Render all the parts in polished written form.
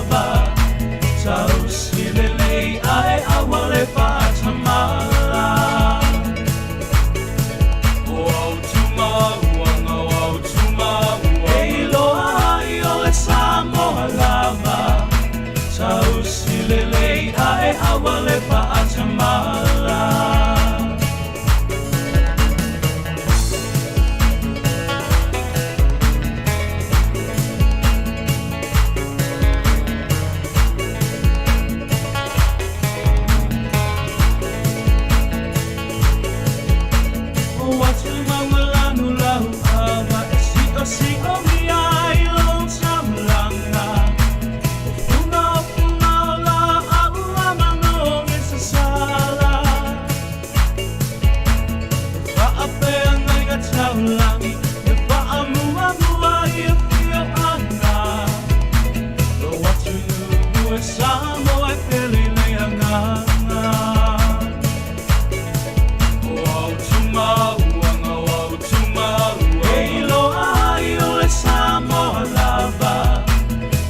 lava Tausilelei ai awale pa'atamala O tumauanga o tumauanga Ei loa ai ole Samoa lava Tausilelei ai awale pa'atamala Samoa pele nei hanganga O tumauanga o tumauanga Ei loa ai ole Samoa lava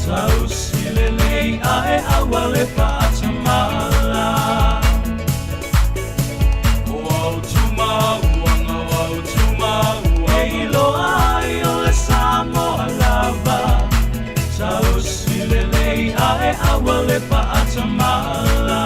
Tausilelei ae awale pa'atamala O tumauanga o tumauanga Ei loa ai ole Samoa lava Tausilelei ae awale pa'atamala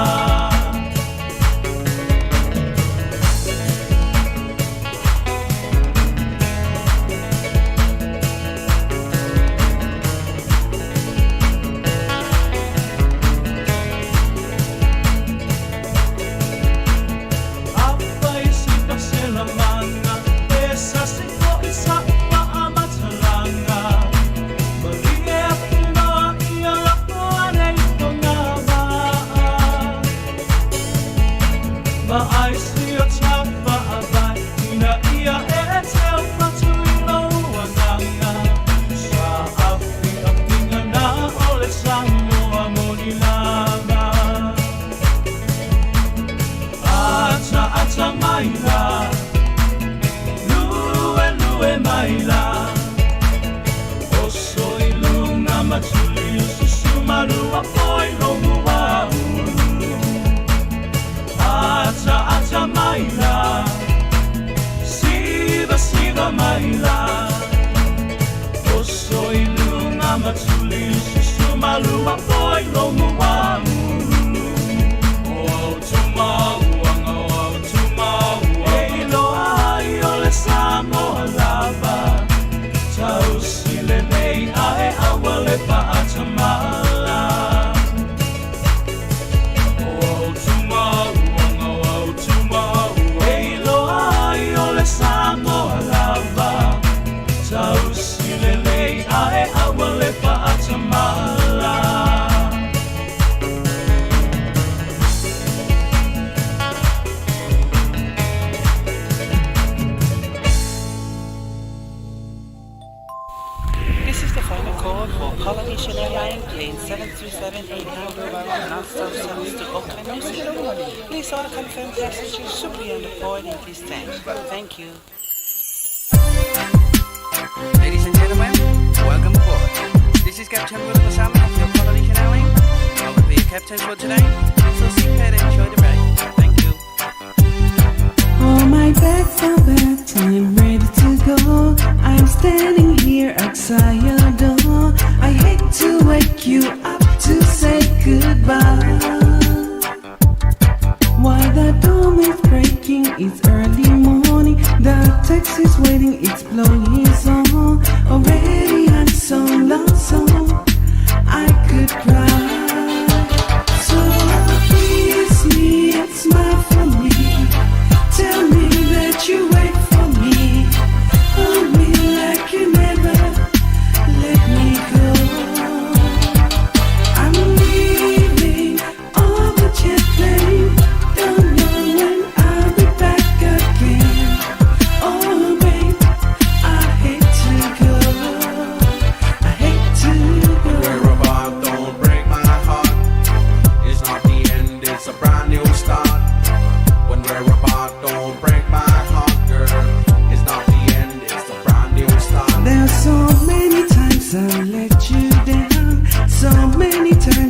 Apa isi paselamanga Esa siko isa upa amatalanga Marie apinoa ia lakoa nei tongawa Ma'ai si o tapa abai Ina ia e teo patu ilo wanganga Sa api apinga na ole Samoa moni lava Ata maila Lue lue maila Oso ilunga matuli ususumaru apoi lomu wa ulu Ata maila Siva maila Oso ilunga matuli ususumaru apoi lomu wa ulu O tumauanga o tumauanga Ei loa ai ole Samoa lava Tausilelei ae awale pa'atamala O tumauanga o tumauanga Ei loa ai ole Samoa lava Tausilelei ae awale pa'atamala This is the final call for Polynesian Airlines plane 737-800 non-stop service to Auckland, New Zealand. Please all confirmed passengers should be on the board in this time. Thank you. Ladies and gentlemen, welcome aboard. This is Captain William Osama of your Polynesian Airlines. I will be your captain for today, so sit back and enjoy the ride. Thank you. All my bags are packed, I'm ready to go. I'm standing here outside your door. I hate to wake you up to say goodbye. While the dawn is breaking, it's early morning. The taxi's waiting, it's blowing his horn. Already I'm so lonesome, I could cry. So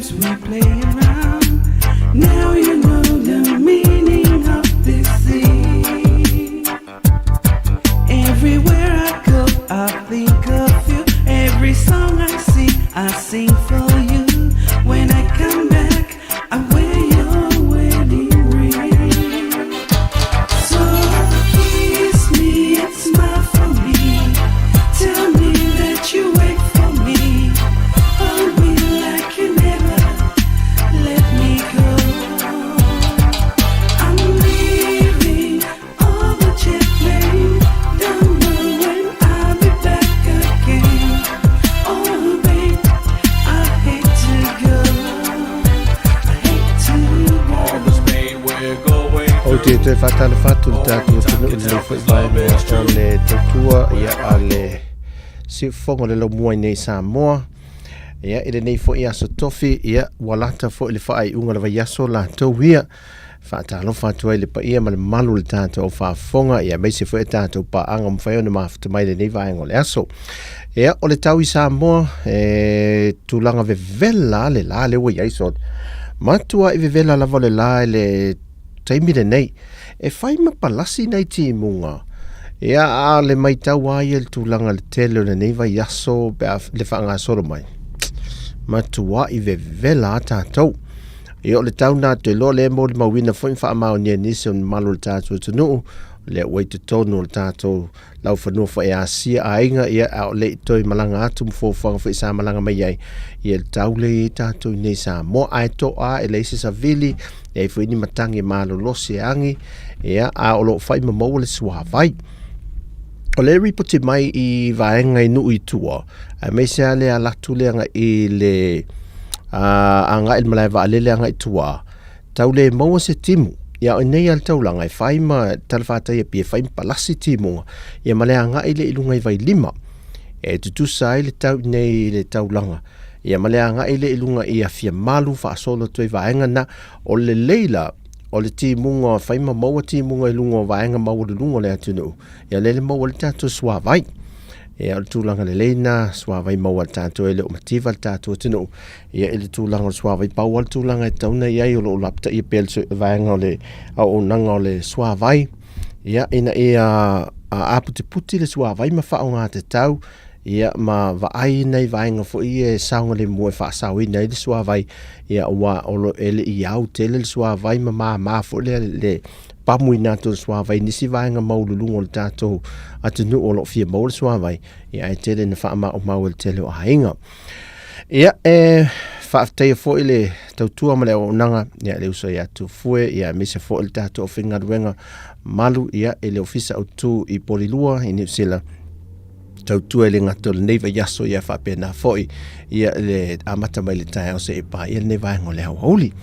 times we play around. Now you know the meaning of this sea. Everywhere I go, I think of you. Every song I sing for you. When I come back, I wear your wedding ring. So kiss me and smile for me. Tell me that you wait for me. Hold me like you never let me go. I'm leaving all the jet plane. Don't know when I'll be back again. Oh babe, I hate to go. I hate to All the Spain we're going O te te whatana whatu le tātou tunu i le whai mai o le tautua ia a le si whonga le lo mua nei Samoa ia i le nei fo i aso tofi ia walata fo i le whai unga le vai aso la tau hia whaatalo whatu ai le pa ia ma le malu le tātou o whafonga ia mai se fo e tātou pa anga mwhai ona mawhata mai le nei vaenga le aso ia o le tau i Samoa tūlanga ve vela le la le wai aisot matua i ve vela lava le la le taimire nei e whai mapalasi nei ti munga ia a le mai tau ai le tūlanga le tele le nei vai aso le whaanga soro mai matua i ve vela tātou ia o le tau nā te lo le mo le mawina fwin wha amao nia nisi on malu le tātou tunu le wai te tonu le tātou lau whanua wha e asia a inga ia a o le i toi malanga atu mwhofanga wha i sa malanga mai ai ia le tau le i tātou nei sa mo ai to a e leise sa vili e fwini matangi malo losi angi ia a o lo whai mamau le suavai o le ripoti mai i vaenga i nui tua a meisa le a latu le anga i le anga il malai va le anga i tua tau le maua se timu ia o nei al taulanga e whai ma talawhata ia pia whai palasi timunga ia male anga i le ilunga i vai lima e tutu sai le tau nei le taulanga ia male anga i le ilunga i a fia malu wha asolo tui vaenga na o le leila o le timunga whai ma maua timunga i lunga vaenga maua le lunga le atunu ia le maua le tatu suavai ia le tūlanga le leina suavai maua le tatu e le o mativa le tatu atunu ia le tūlanga le suavai paua le tūlanga e tauna ia i o lo lapta i pel vaenga o le o nanga o le suavai ia ina ia a puti puti le suavai ma wha o ngā te tau ia ma vaai nei vaenga fo i e saunga le mua wha sau i nei le suavai ia ua o lo ele i au tele le suavai ma fo le pamui nātou suavai nisi vaenga maululungo le tātou atunu o lo fia maul suavai ia e tele na wha o mau le tele o hainga ia whaafteia fo i le tautua ma le o nanga ia le uso ia tu fue ia mese fo i le tātou o whingaruenga malu ia e le ofisa au tu i Polilua i New Zealand tautua le ngato le neiva yaso ia whapena foi ia le amata mai le tae o se e pa ia le neiva ngo le hau hauli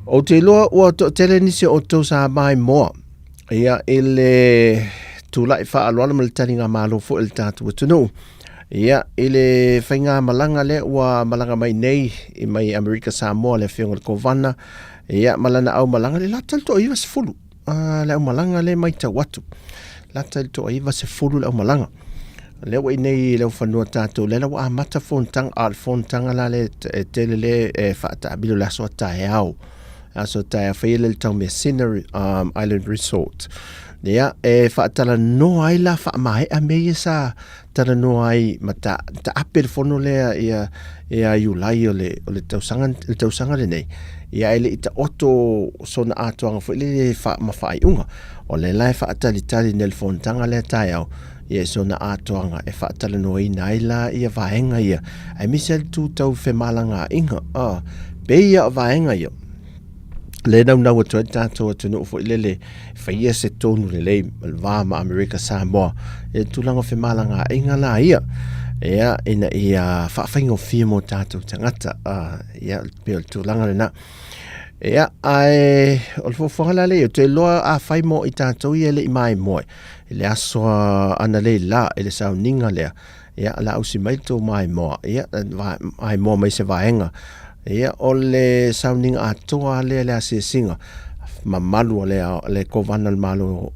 o te loa ua to tele nisi o tau sa mai moa ia ele tūlai wha aloana ma le taringa malo fo il tātu atunu ia ele whainga malanga le ua malanga mai nei i mai Amerika Samoa le whionga le kovana ia malana au malanga le latal to iwa se fulu le au malanga le mai tau atu latal to iwa se fulu le au malanga le wai nei le whanua tātou le lau a mata whontanga al whontanga la le tele le whaata abilo la soa tae au aso tae a whaile le tau mea Scenery Island Resort ia whaatala no ai la wha mai a mea sa tala no ai ma ta ape le whono lea ia iulai o le tausanga le nei ia ele ita oto sona atoanga whaile le wha mawhai unga o le lai whaatali nel whontanga le tae au ia sona atoanga e whaatala no i naila ia vaenga ia ai misel tu tau whemalanga inga beia vaenga ia le nau atua tātou atunu ufo ilele whaia se tonu le lei malvama Amerika Samoa e tūlanga whemalanga inga la ia ina ia whawhaingo fia mo tātou tangata ia pia tūlanga le na ia ai o le whawhanga le o te loa a whai mo i tātou ia le i mai moe le asoa ana le la le sau ninga lea ia la usi mai tō mai moa ia mai moa mai se vaenga ia o le sauninga atoa le ase singa mamalu le kovana le malo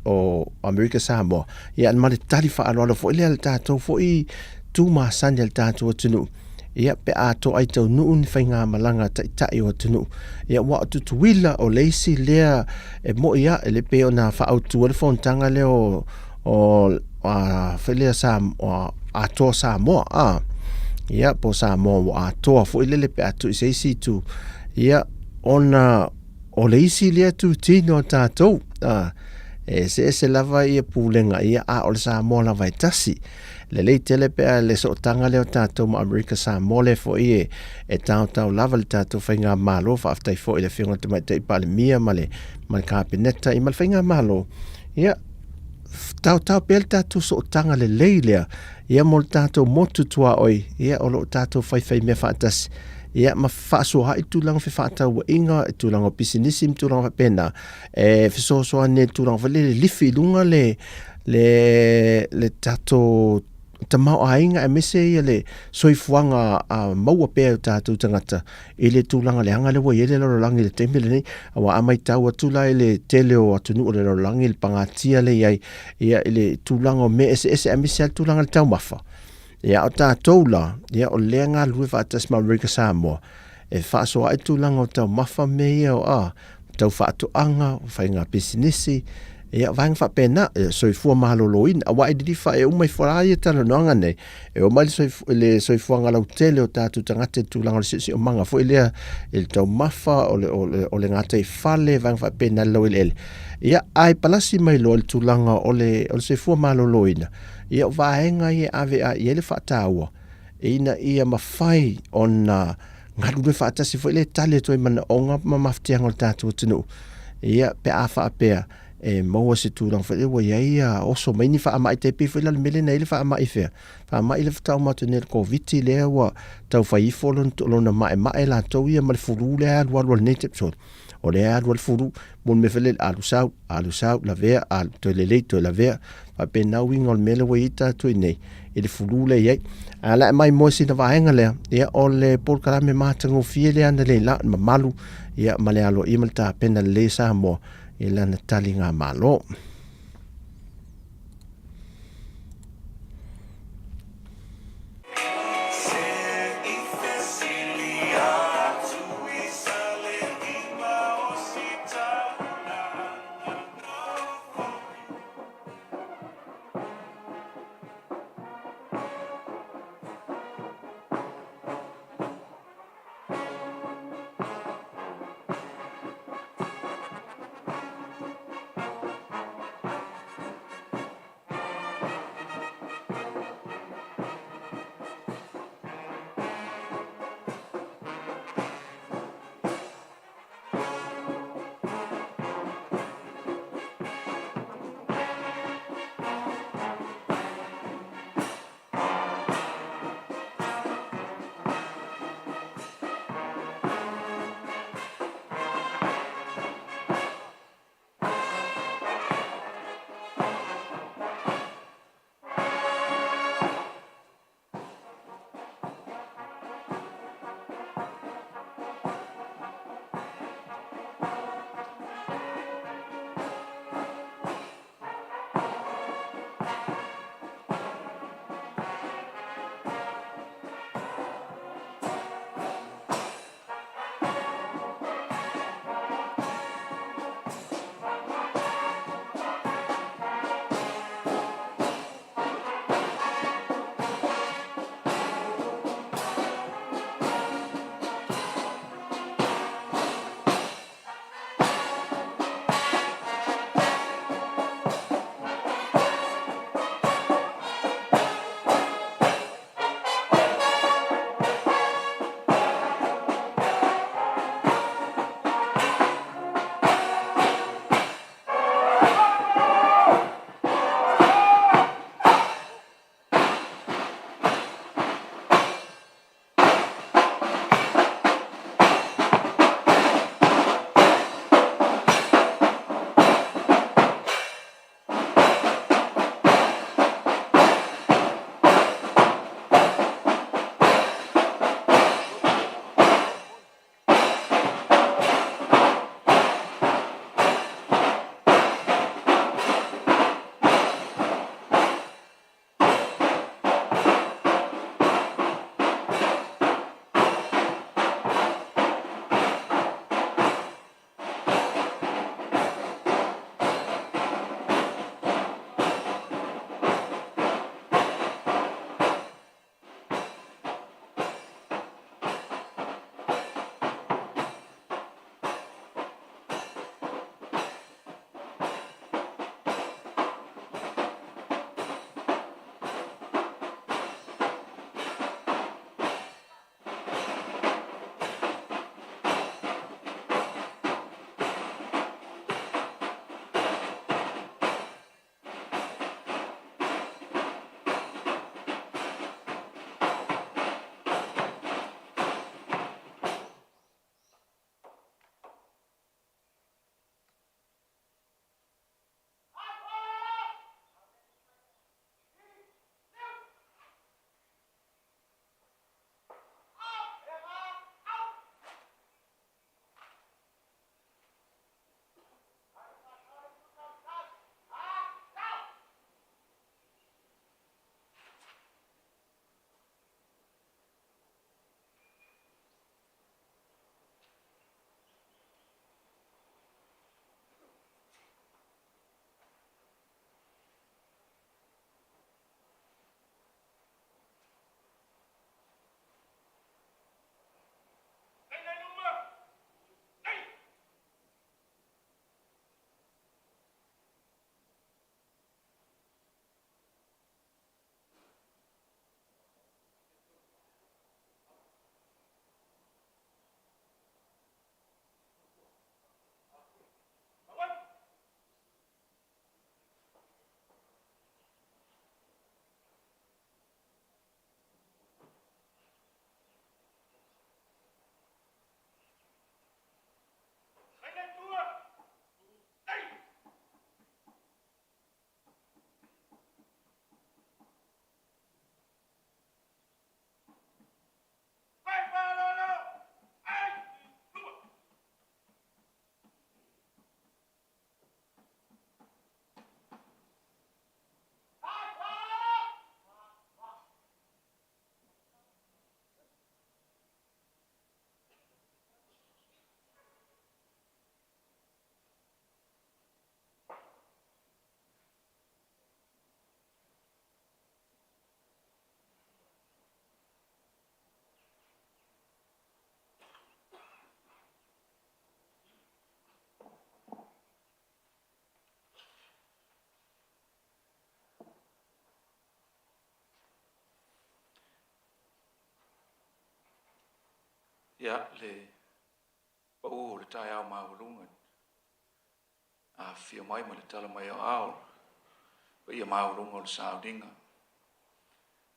o Amerika Samoa ia an male tali fa alo fo le tatou fo i tu ma sanja le tatou tunu ia pe ato ai tau nuu ni whainga malanga tai o tunu. Ia wa tutuila o leisi lea e mo ia e le peo na whaautu le fontanga leo o whelea sa ato Samoa. Ia po Samoa wa ato fo ile le pe atu seisi tu. Ia ona o leisi lea tu tino tātou. Se lava ia pulenga ia o le Samoa lava e tasi. Le lei tele pe le so tanga leo tātou ma Amerika Samoa le fo e tau lava le tātou whainga malo fa aftai fo i le whiunga te mai te ipale mia ma le kāpeneta i ma le whainga malo. Ia tau pe le tātou so tanga le lei lea ia mo le tātou motu tua oi ia o lo tātou whai mea whaatasi. Ia ma whaasua i tūlanga whi whaatau wa inga, i tūlanga pisinisi, i tūlanga pena. Whisosoa ne tūlanga wale le lifi lunga le tātou tamau a inga e mese ia le soifuanga a maua pēr tātou tangata. I le tūlanga le hanga le wa iele loro langi le temele nei, awa amai tau atula i le tele o atunu o le loro langi le pangatia le iai, ia i le tūlanga o me ese a mese al tūlanga le tau mafa. Ia o tātou la, ia o lea ngā lue whaatas ma Amerika Samoa. E whaasoa ai tūlanga o tau mafa me ia o tau whaatoanga, o whai ngā pisinisi, ia vang whapena, soifua mahaloloin, a wai didi wha e umai wharai e tala noanga nei, e o mai le soifua ngā lau tele o tātou tangate tūlanga le sisi o manga, fo ilea il tau mafa o le ngātai whale, vang whapena lau ele. Ia ai palasi mai lo le tūlanga o le soifua mahaloloina. Ia o vaenga i ave a i ele whaataua. Ina ia mawhai o na ngarure whaatasi fo ile tali to i mana o ngā maftianga o tātua tunu. Ia pe a whaapea e maua se tūrang wha ewa ia oso mai ni whaamai te pe wha ila mele na ile whaamai whea. Whaamai ile whatau matu nere COVID lea wa tau whai folon lona mae la tau ia male furu lea alua le native sort. O lea alua le furu mon me whele alu sau, la vea, to la vea. Pa pe nau inga o le mele wa ita tui nei. I le furu le iei. Ala e mai moesi na vaenga lea. Ia o le polkarame mātango fie lea na le la malu. Ia male alo i malta pena le Samoa. Ia lana tali ngā malo. ia le pau le tai au maulunga a fia mai ma le tala mai au pa ia maulunga o le saudinga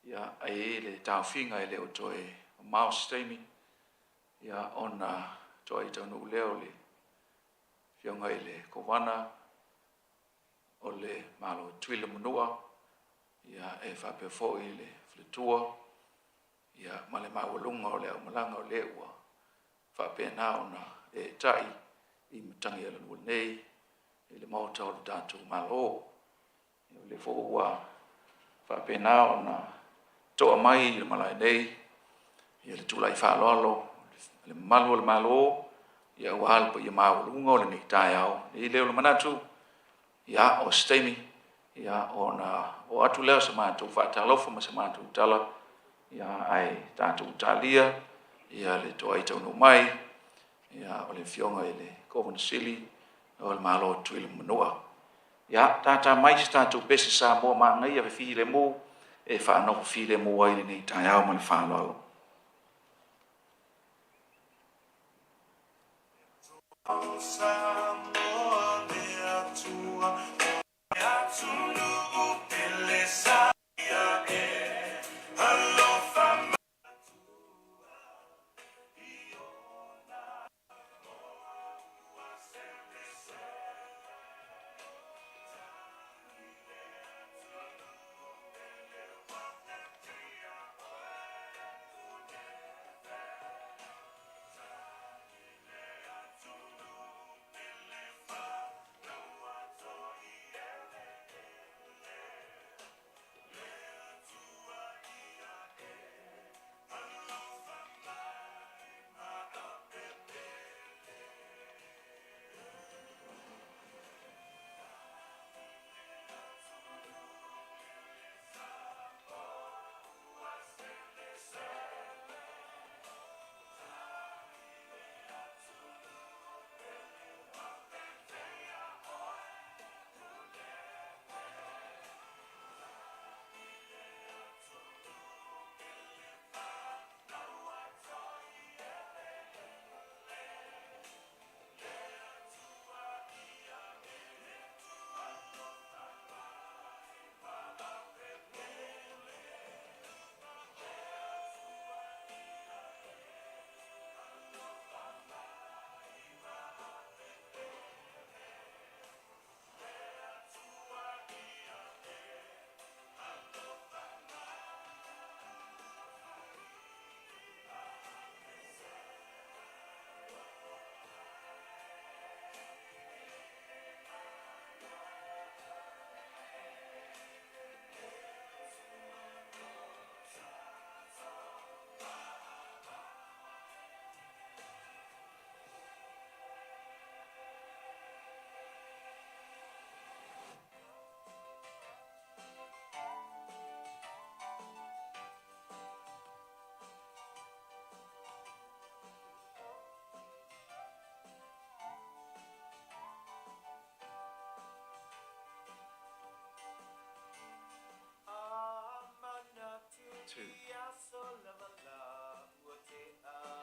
ia ai le taufinga e le o toe mau stemi ia ona toi tonu leo le fia ngai le kovana o le malo tuile munua ia e fa pe fo i le fletua ia ma le maulunga o le au malanga o le ua fa pe na ona e tai i mutangi ala nua nei i le mauta o le tatu malo i le fo ua fa pe na ona toa mai i le malai nei i le tula i fa alo le malo ia wal pa ia maulunga o le nei tai au i leo le manatu ia o stemi ia ona o atu leo sa mātou whaatalofa ma sa mātou tala ia ai tātou talia ia le toa i taunu mai ia o le fionga i le Coven Sili o le malo tui le manua ia tātā mai si tātou pese Samoa maa ngai a fi le mō e whaanofu fi le mō ai le nei tai au ma le whaaloalo Samoa le atua le atunu upele saia e alofa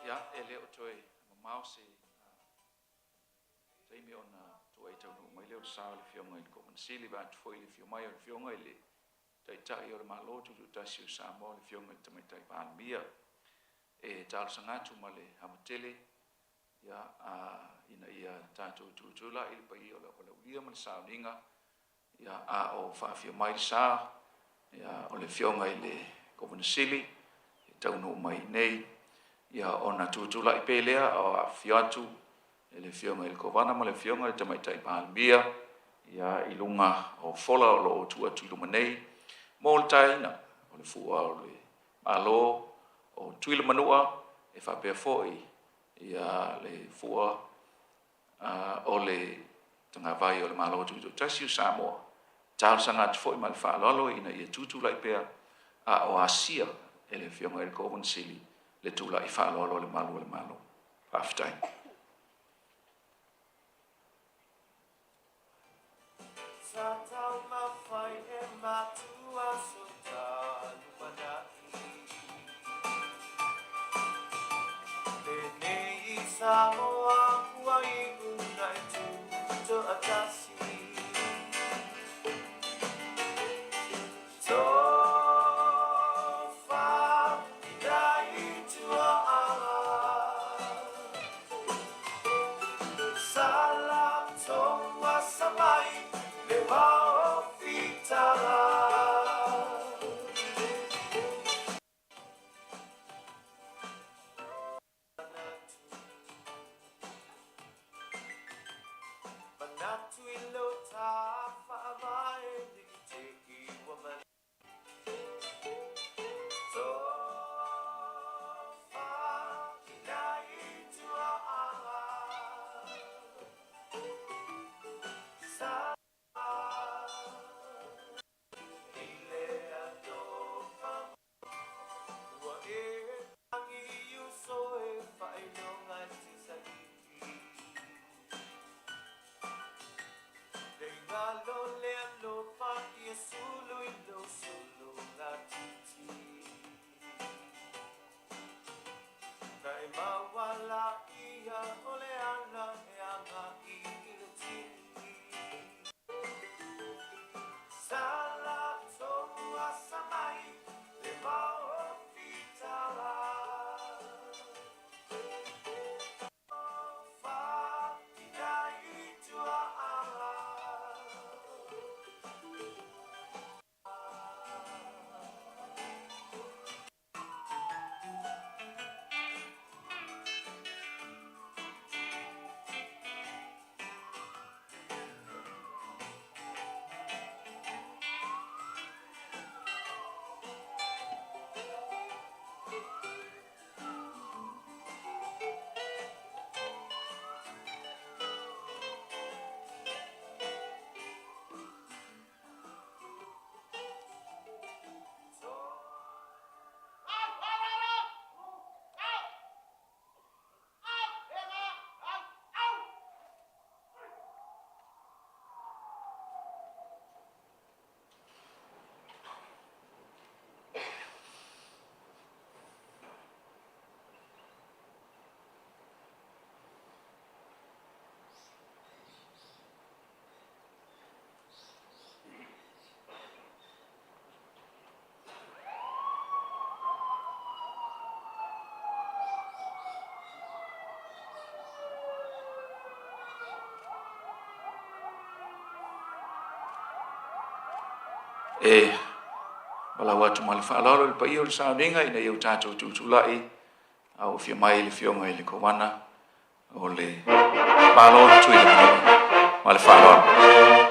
ia e leo toi mau se taimi ona toi taunu mai leo sa le fionga i Coven Sili ba tu foi le fiomai o le fionga i le tai o le malo tu tasi o Samoa le fionga i tamai tai palmia e tal sangatu ma le amatele ia ina ia tātou tūtula i le pai o le ulia ma le sauninga ia a o whaafio mai le sa ia o le fionga i le Coven Sili i taunu mai nei ia ona tūtula i pelea o a fiatu e le fionga i le kovana ma le fionga i tamai tai palmia ia i lunga o fola o lo tua tuiluma nei mo le taina o le fua o le malo o tuila manua e whapea foi ia le fua o le tanga vai o le malo tuito tasi o Samoa tal sanga te foi ma le whaalolo ina ia tūtula i pea a o asia e le fionga i le Coven Sili le tula i whaalolo le malo aftai Satau mawhai e matua so talu manai. Le Samoa waiunai tu to atasi Tofa idai tua Salam toa samai le wao fitala Manatu ilota fa'amai ni te iwa man Tofa idai tua Sa ile adofa Wa e tangi yuso e whainonga ti sa iti Dei ngā lo lea lo whaki e sulu i lo sulu ngā titi Ka e mawala ia o le ana e anga i le tini Sala toa samai le mao fitala Fa idai tua E wala watu mali whaalaro le pai o le sauninga ina iau tātou tūtulai au fia mai le fionga i le kowana o le malo tui le mali whaalaro.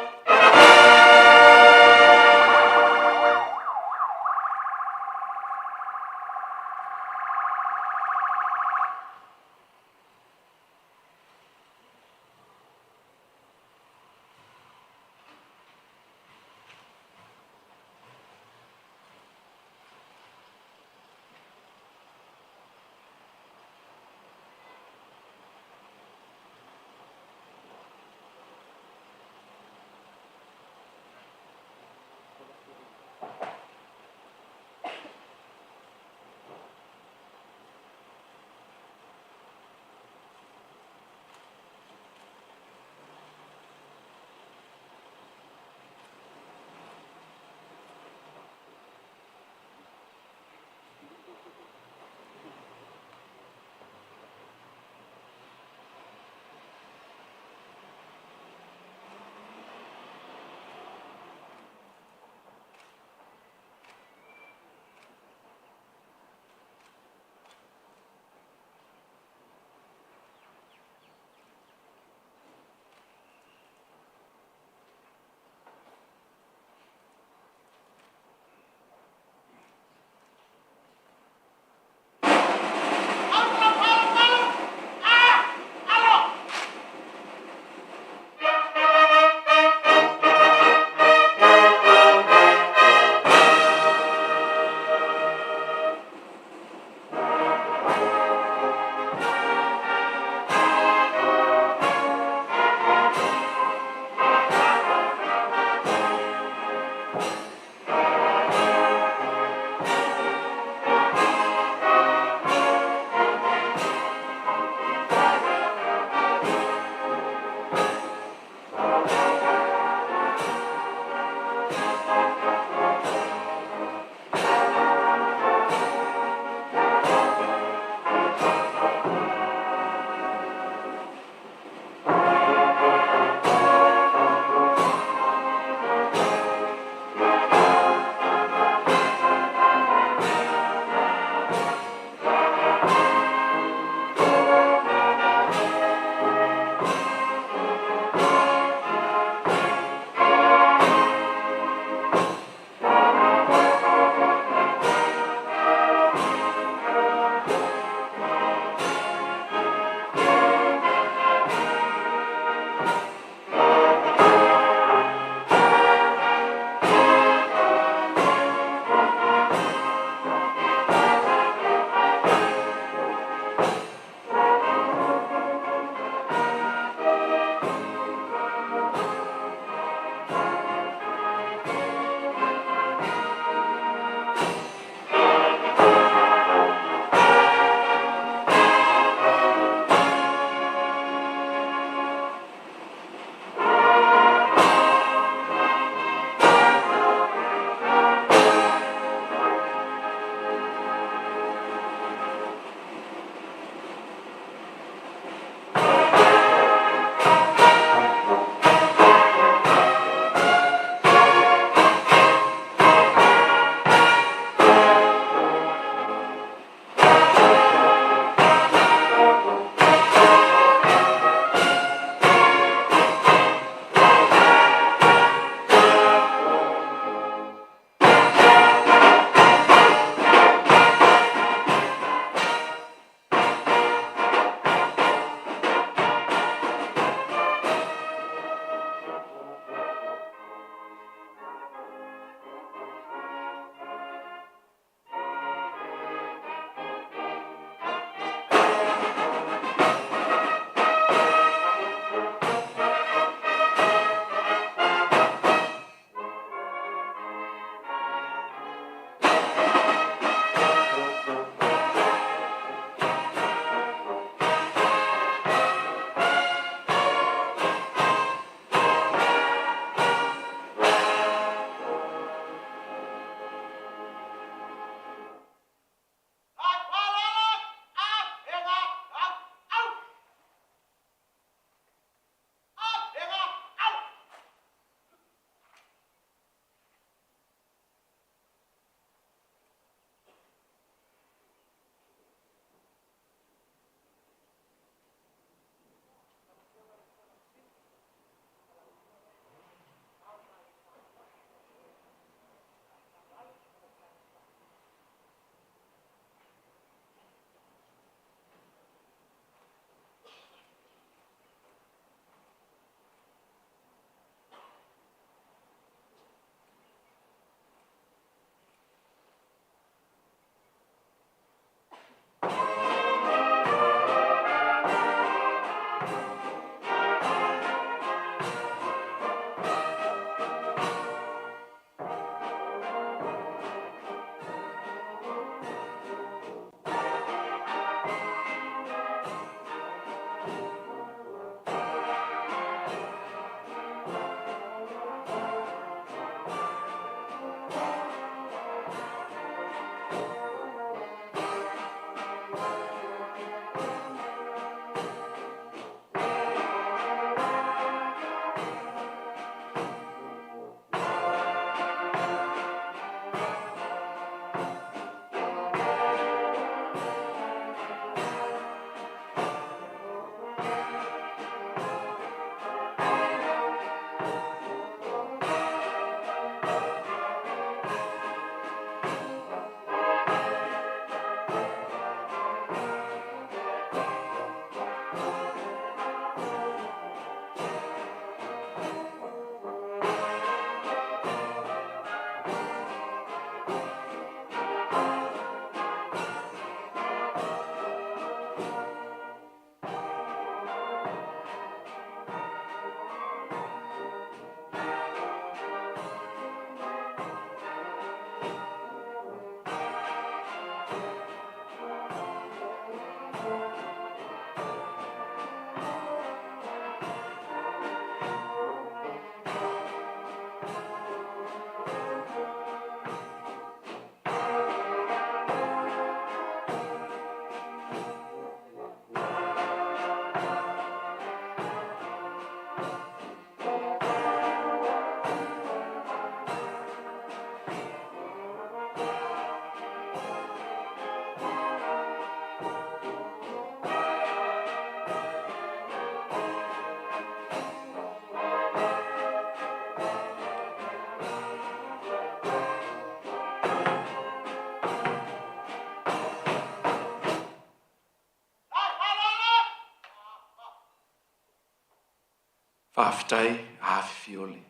Whawhitai, hawhi fiole.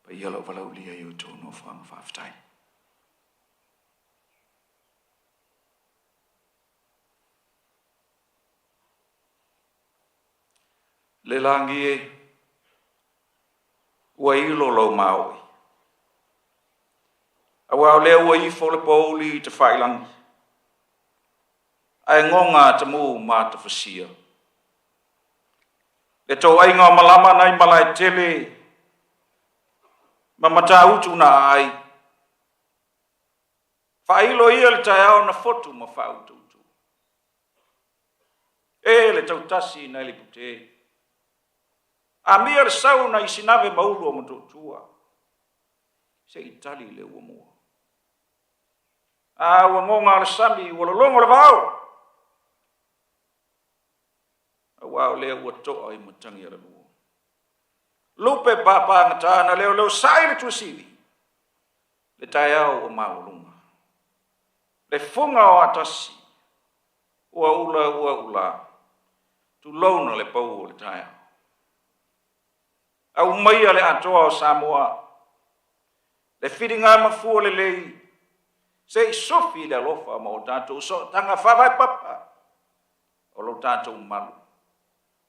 Pa ia lau walau lia i o tōno whanga whawhitai. Le langi e, ua ilo lau maui. A wau lea ua i fole pauli te whailangi. Ai ngonga te mū mā te whasia. Le tau ainga malama nai malai tele, ma mata utu na ai. Whailo ia le tai au na fotu ma whautu utu. E le tau tasi nai le pute. A mia le sau na isinave maulu o matotua. Se itali le ua mua. A ua ngonga le sami, ua lolongo le vau. A wau lea ua toa i matangi ala lua. Lupe papa ngatana leo leo sai le tuasili. Le tai au o maulunga. Le funga o atasi. Ua ula. Tu launa le pau o le tai au. Au maia le atoa o Samoa. Le whiringa mafua le lei. Se i sofi le alofa ma o tātou so tanga whawai papa. O lo tātou malu.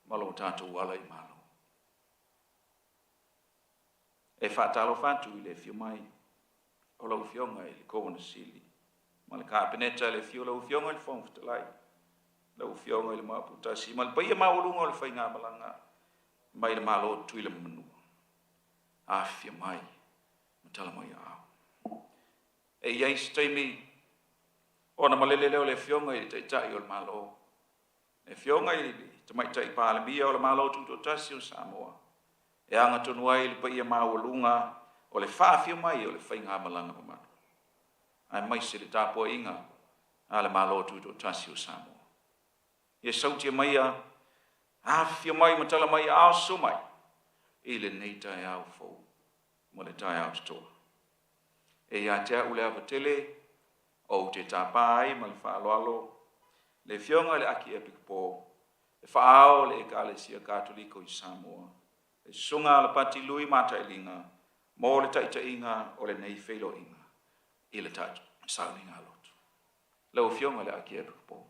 Ma lo tātou wala i malu. E whātalo whātu i le whio mai. O lau whionga i le kōna sili. Ma le kāpeneta le whio lau whionga i le whongwhitalai. Lau whionga i le maputasi. Ma le paia maulunga o le whainga malanga. Mai le malo tui le manua. A whio mai. Matala mai au. E iai staimi. O na malele leo le whionga i le taitai o le malo. Le whionga i le tamaitai pāle mia o le malo tuto tasi o Samoa. E anga tonu ai le paia maulunga o le whawhio mai o le whainga malanga pamana. Ai mai se le tāpua inga a le malo tuto tasi o Samoa. Ia sautia mai a whio mai matala mai a so mai. I le nei tai au fau. Mo le tai au toa. E ia tea ule awa tele o te tāpai ma le whaaloalo. Le whionga le aki epikpo. Le whaao le ekalesia katoliko i Samoa. Le sunga le pati lui mata ilinga. Mo le taita inga o le nei whelo inga. I le tatu sauninga lotu. Leo whionga le aki epikpo.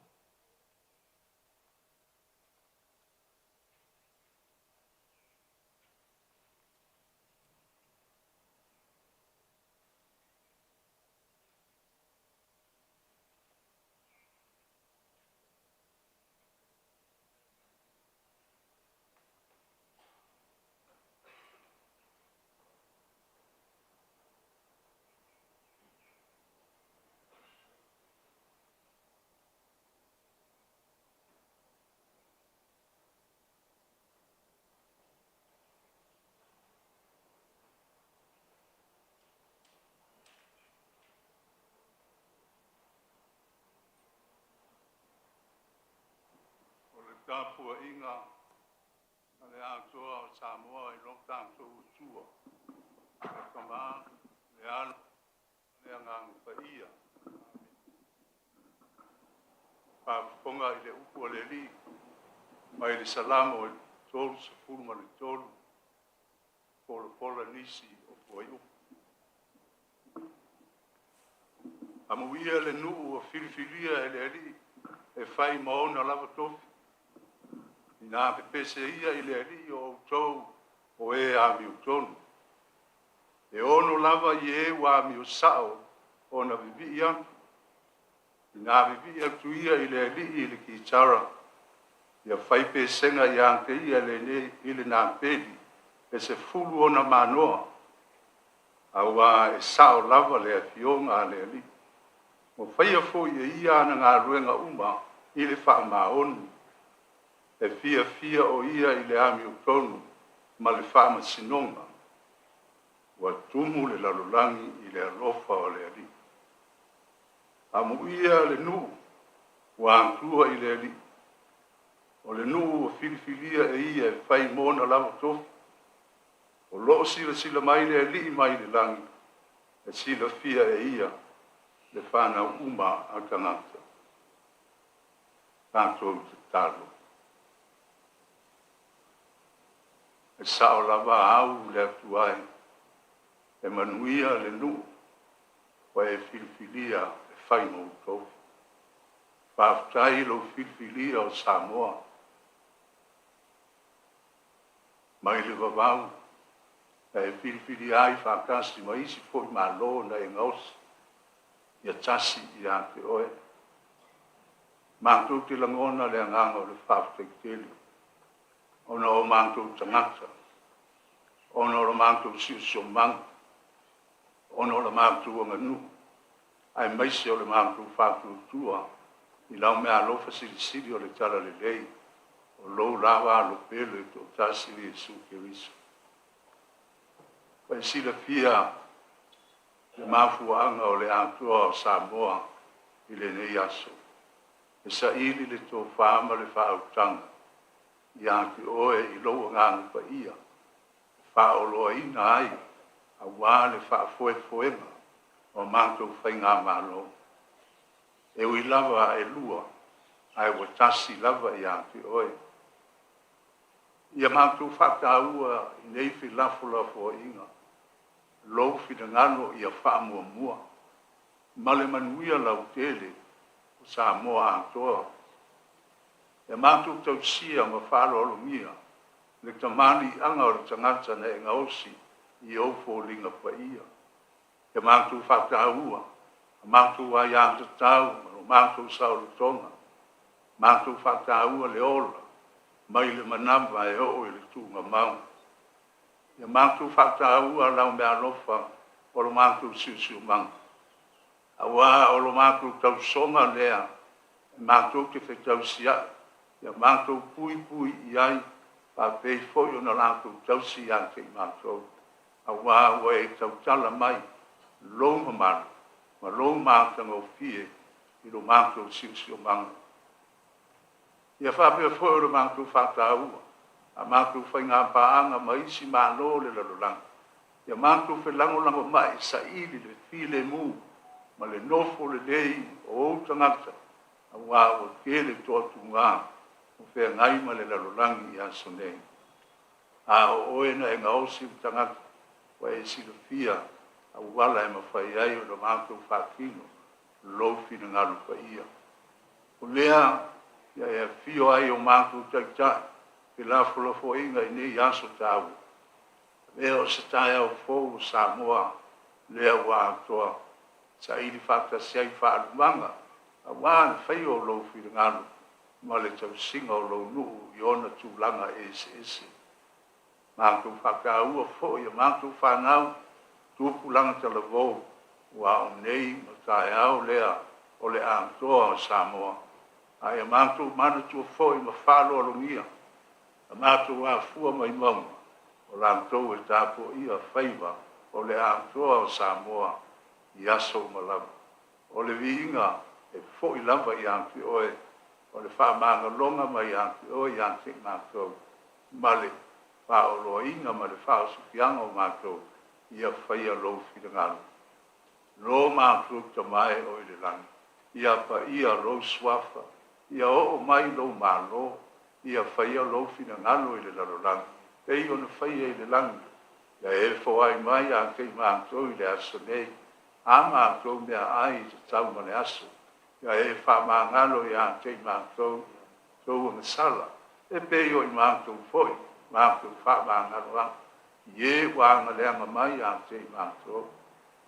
Tāpua inga Ale Tautua o Samoa I long tātou tua. Kama le ala le angang paia. Whaponga I le upu o le li. Mai le salamo o tolu sa pulu ma le tolu. Pola nisi o poi upu. Amuia le nuu o filifilia e le ali. E fai maona lava tofi. Ina pepese ia I le ali o tau o e a mi utonu. E ono lava I e wa mi usao o na vivi ia. Ina vivi ia tu ia I le ali I le ki tara. Ia fai pesenga I anke ia le ne I le na pedi. E se fulu o na manoa. Awa e sao lava le fionga le ali. Mo fai a fo ia ia na ngā ruenga uma I le wha maonu. E fia o ia I le ami utonu ma le wha masinonga. Wa tumu le lalulangi I le alofa o le ali. Amu ia le nu, wa antua I le ali. O le nu o filifilia e ia e fai mona lava tofu. O loo sila mai le ali mai le langi. E sila fia e ia le whana uma a tangata. Tātou te talo. E sao lava au le atuai. E manuia le nu. Wa e filifilia e fai mo tofu. Whaftai lo filifilia o Samoa. Mai le vavau. E filifilia ai whakasi ma isi fwoi ma lo na e ngausi. Ia tasi I ante oe. Mātou te langona le anganga o le whaftekteli. Ona o mātou tangata. Ona o mātou siu mang. Ona o mātou anga nu. Ai maise o le mātou whātou tua. I lau mea alofa siri o le tala le lei. O lou lawa alo pele to tasi li Jesu Keriso. Pai sila fia le mafuanga o le atua o Samoa I le nei aso. E sa ili le tō whaama le whautanga. I ake oe I loa ngāngu pa ia. Whaoloa ina ai. A wā le whaafoefoenga. O mātou whainga mālo. E ui lava e lua. Ai watasi lava I ake oe. Ia mātou whataua I nei whi lafo inga. Lou whina ngano I a whaamua mua. Male manuia lau tele. O Samoa atoa. E mātou tau sia ma whālolo mia. Le tamani anga o le tangata na e ngausi I ofo linga pa ia. E mātou whataua. Mātou ai anta tau. Mātou sauru tonga. Mātou whataua le ola. Mai le manamba e o le tūnga mau. Ia mātou whataua lau mea lofa o lo mātou siu mang. Awa o lo mātou tau songa lea. Mātou ke whetau sia. Ia mātou pui I ai. Pa pei foi o na lātou tau si ante I mātou. Awa o e tau tala mai. Lou mamanu. Ma lou mātanga o fie. I lo mātou siu mang. Ia whapea foi o lo mātou whataua. A mātou whainga paanga ma isi mālo le lalolang. Ia mātou whelango mai sa ili le file mū. Ma le nofo le dei o tangata. A wā o kele tōtu ngā. O whea ngai ma le lalolangi I aso nei. A o oena e ngaosi tangata. Wa e silo fia. A wala e mawhai ai o lo mātou whakino. Lofi na ngalu pa ia. O lea, ia e fio ai o mātou taitai. Ke lafo inga I nei aso tāu. E o se tai au fōu Samoa, lea wā atoa. Sa ili whakta siai whaalumanga. A wā whai o lou whiringalu. Ma le tau singa o lou nuu I ona tūlanga ese. Mātou whakta ua fōu ia mātou whanau. Tūpulanga tala vōu. Wā o nei ma tai au lea o le atoa o Samoa. A ia mātou mana tua fōu I ma whalo alungia. A mātou a fua mai maunga. O lantou e tāpo ia whaiva o le atoa o Samoa I aso malawa. O le viinga e fo I lava I anki oe. O le wha maanga longa mai anki oe I anki mātou. male fa o lo inga male fa o sukianga o mātou ia whaia lo whirangaru. Lo mātou ta mai o i le langi. Ia pa ia lo swafa. Ia o mai lo malo. Ia whaia lo whirangaru i le larolangi. Ei o na whaia i le langi. Ia e whawai mai a kei mātou i le aso nei. A mātou mea ai te tau mane aso. Ia e wha māngalo i a kei mātou tau ang sala. E peo i mātou foi. Mātou wha māngalo a. Ie wanga leanga mai a kei mātou.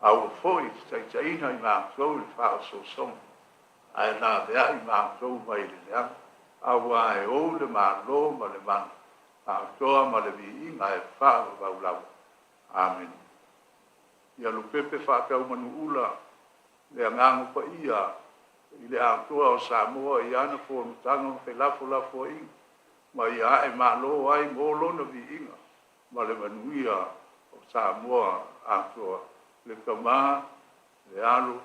Au foi te taina i mātou i wha so song. Ai nā vea i mātou mai le leanga. Au a e o le mālo ma le mana. Mātoa ma le vi inga e wha o vaulau. Amen. Ia lo pepe whātau manu ula, le angango pa ia, i le ātoa o Samoa i ana whonutanga o lafo inga, ma ia e malo ai mōlona vi inga, ma le manuia o Samoa ātoa, le kamā, le alo,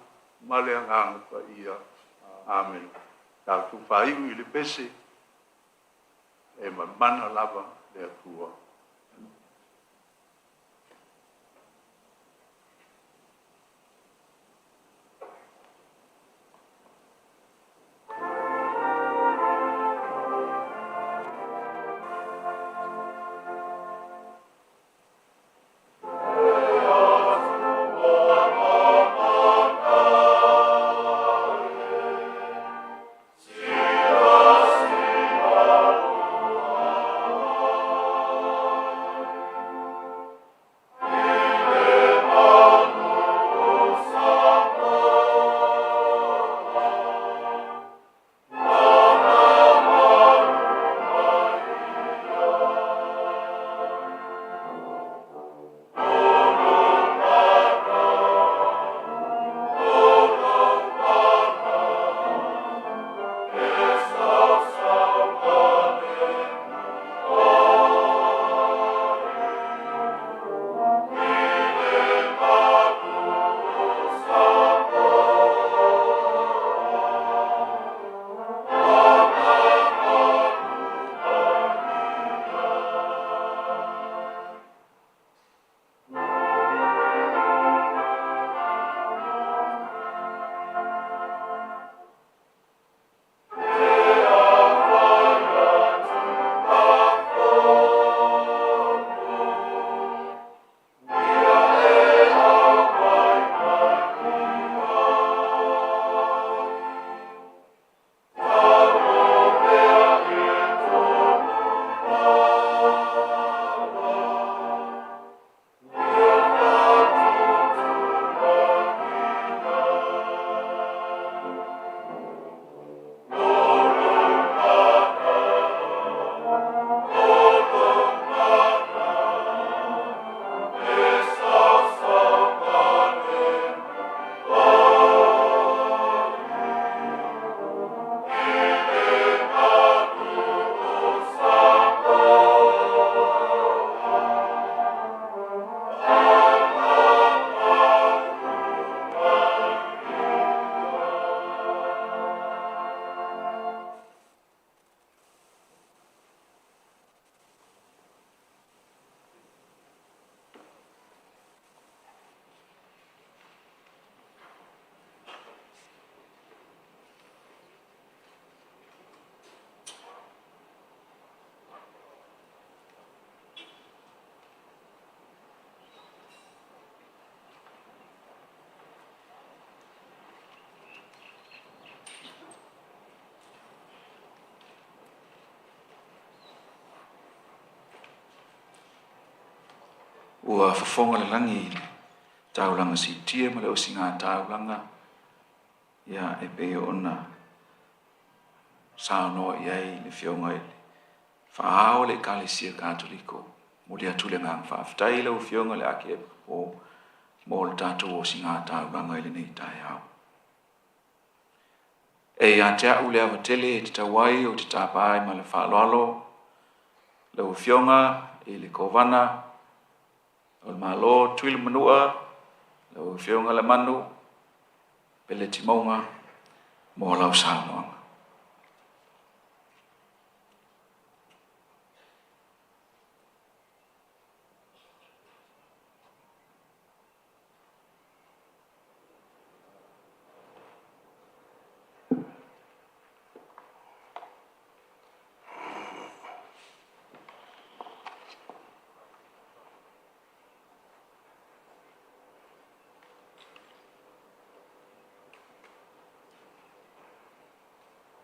ma le angango pa ia. Amen. Tātou whaiu i le pese, e mana lava le atua. Ua whafonga le langi taulanga si tia ma le o singa taulanga ia e pe ona sa no ia le fionga i whaao le kalesia katoliko mo le atule ngang whaaftai le o fionga le ake o mo le tatou o singa taulanga i le nei tai au. E a te au le avatele te tawai o te tapai ma le whaaloalo le o fionga i le kovana o le malo tuil manua le o fionga le manu pele timonga mo lau Samoa.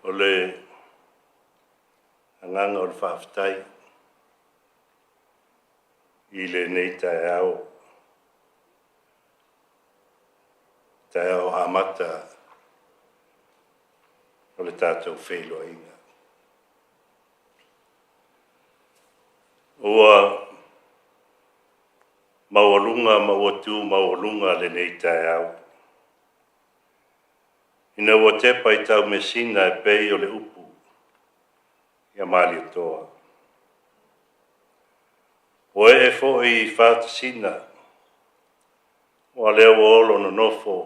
o le anganga o le whaafitai i le nei tae au amata o le tātou whelo inga. Ua maualunga mauatu maualunga le nei tae au. Ina ua tepa i tau mesina e pei o le upu ia mali o toa. O e fo i whātasina o leo olo no nofo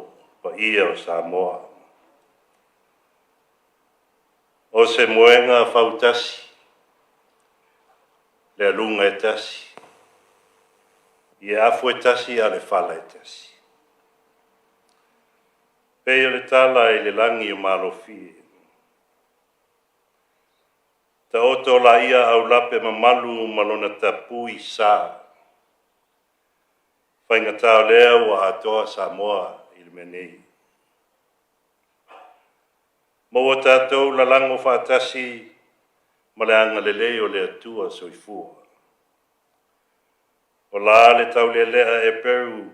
pa ia o Samoa. O se moenga whautasi le alunga e tasi. I afu e tasi a le whala e tasi. Pei o le tala i le langi o malofi. Ta oto la ia au lape mamalu malona tapu i sa. Whainga tau lea wa atoa Samoa i le menei. Maua tātou la lango whaatasi ma le anga lelei o le atua soifua. O la le tau le lea e peru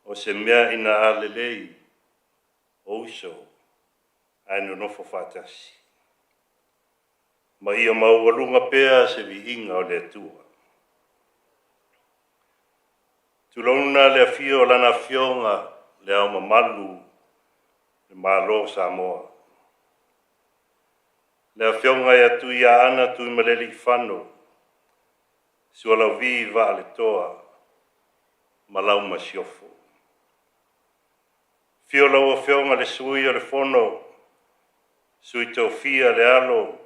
o se mea ina a lelei o uso aino nofo whaatasi. Ma ia maualunga pea se vi inga o le atua. Tulona le afio lana fionga le au mamalu le malo Samoa. Le afionga ia tu ia ana tu i maleli whano. Sua lau vi va le toa malau masiofo. Fio lau afionga le sui o le fono sui tau fia le alo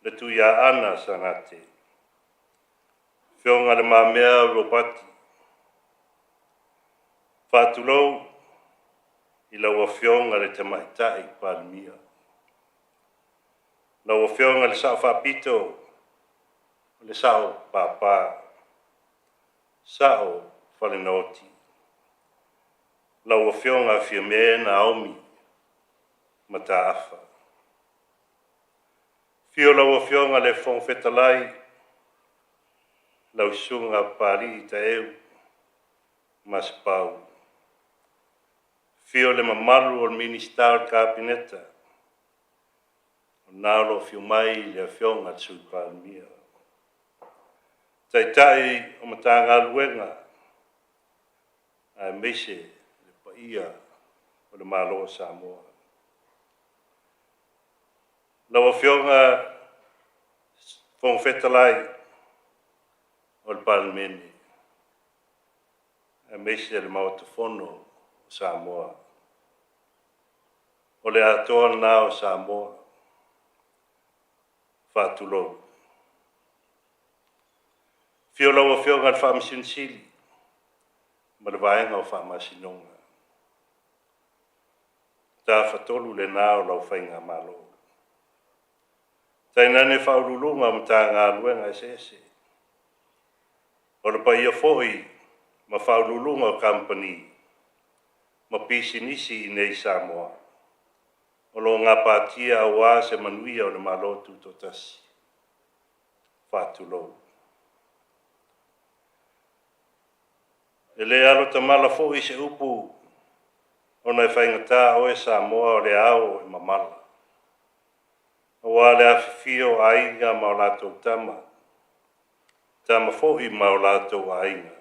le tu ia ana sangate. Fionga le mamea robati. Whātulou i lau afionga le tamaitai palmia. Lau afionga le sao whapito, le sao papa, sao whalenoti. Lau afionga fia mea na aomi, mata afa. Fio lau afionga le whongwhetalai, lau sunga pari i ta eu, mas pau. Fio le mamalu o minister kabineta. O nalo fio mai le afionga tsui palmia. Tai o matanga luenga. A mese le paia o le malo Samoa. Lau afionga whongwhetalai o le palmene. A mese le maotafono Samoa. O le atoa nao Samoa. Whātulou. Fio lau a fio ngan whaamisinsili. Ma le vaenga o whaamasinonga. Tā whatolu le nao lau whainga malo. Tainane whaululunga ma tā ngā luenga ese. O le paia foi ma whaululunga o company. Ma pisinisi i nei Samoa. O lo ngā pātia au a se manuia o le malotu totasi. Whātulou. E le alo tamala fo i se upu o nei whaingatā o e Samoa o le ao e mamala. O a le awhifio a inga ma o lātou tama. Tama fo i ma o lātou a inga.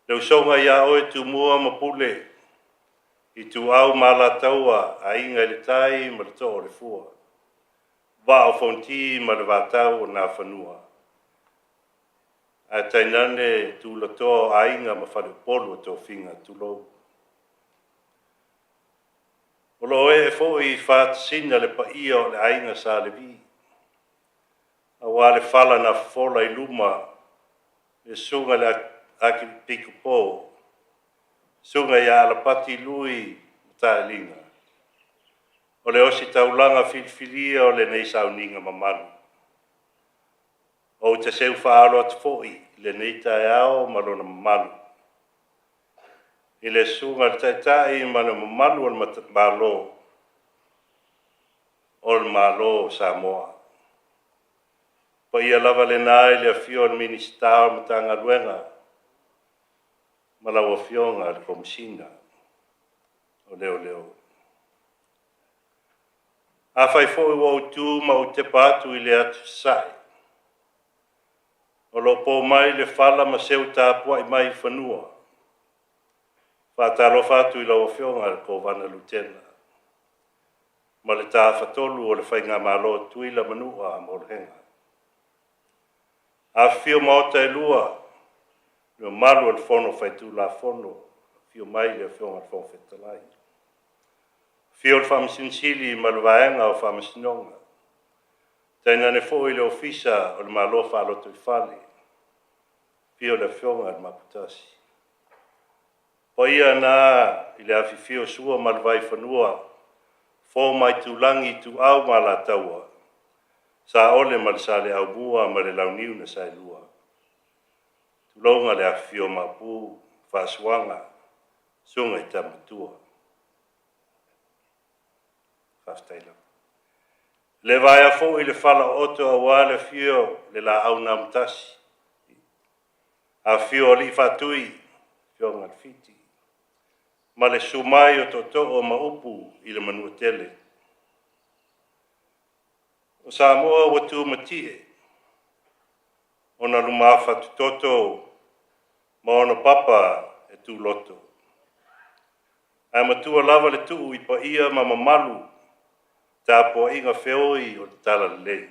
Leu songa ia oe tu mua mapule i tu au malataua a inga le tai ma le toa le fua. Va o fonti ma le vatau o nā whanua. A tainane tu la toa a inga ma whare polo tō whinga tu lou. O lo e fo i whātasina le pa ia o le a inga sa le vi. A wā le whala na fola i luma le sunga le aki piku pō. Sunga ia ala pati lui ta linga. O le osi taulanga filfilia o le nei sauninga mamalu. O te seu whaalo atu fōi le nei tae ao malona mamalu. I le sunga le taitai mana mamalu o le malo. o le malo Samoa. Pa ia lava le nai le afio le minister matanga luenga. Malawa fionga le komisina. O leo. A fai fo i wau tu ma o te patu i le atu sai. O lo po mai le fala ma seu tāpua i mai whanua. Whātalo fatu i lau fionga le ko wana lutena. Ma le tā whatolu o le whainga malo tuila manua a morhenga. A fio maota e lua, le malu al fono whaitu la fono, fio mai le fionga al fono whetalai. Fio le whamasinsili ma le vaenga o whamasinonga. Taina ne fo i le ofisa o le malo whaloto i whale. Fio le fionga al maputasi. Po ia na i le afi fio sua ma le vai whanua, fo mai tulangi tu au ma la taua. Sa ole ma le sa le au bua ma le launiu na sa lua. Tulonga le afi fio mapu, whasuanga, sunga i tamatua. Whastaila. Le vai a fo i le whala oto a wale fio le la au namtasi. A fio li fatui, fio ngal fiti. Ma le sumai o toto o maupu i le manua tele. O Samoa watu matie. Ona lumafa tu toto, ma ona papa e tu loto. Ai matua lava le tu i pa ia ma mamalu, ta po inga feoi o te tala le.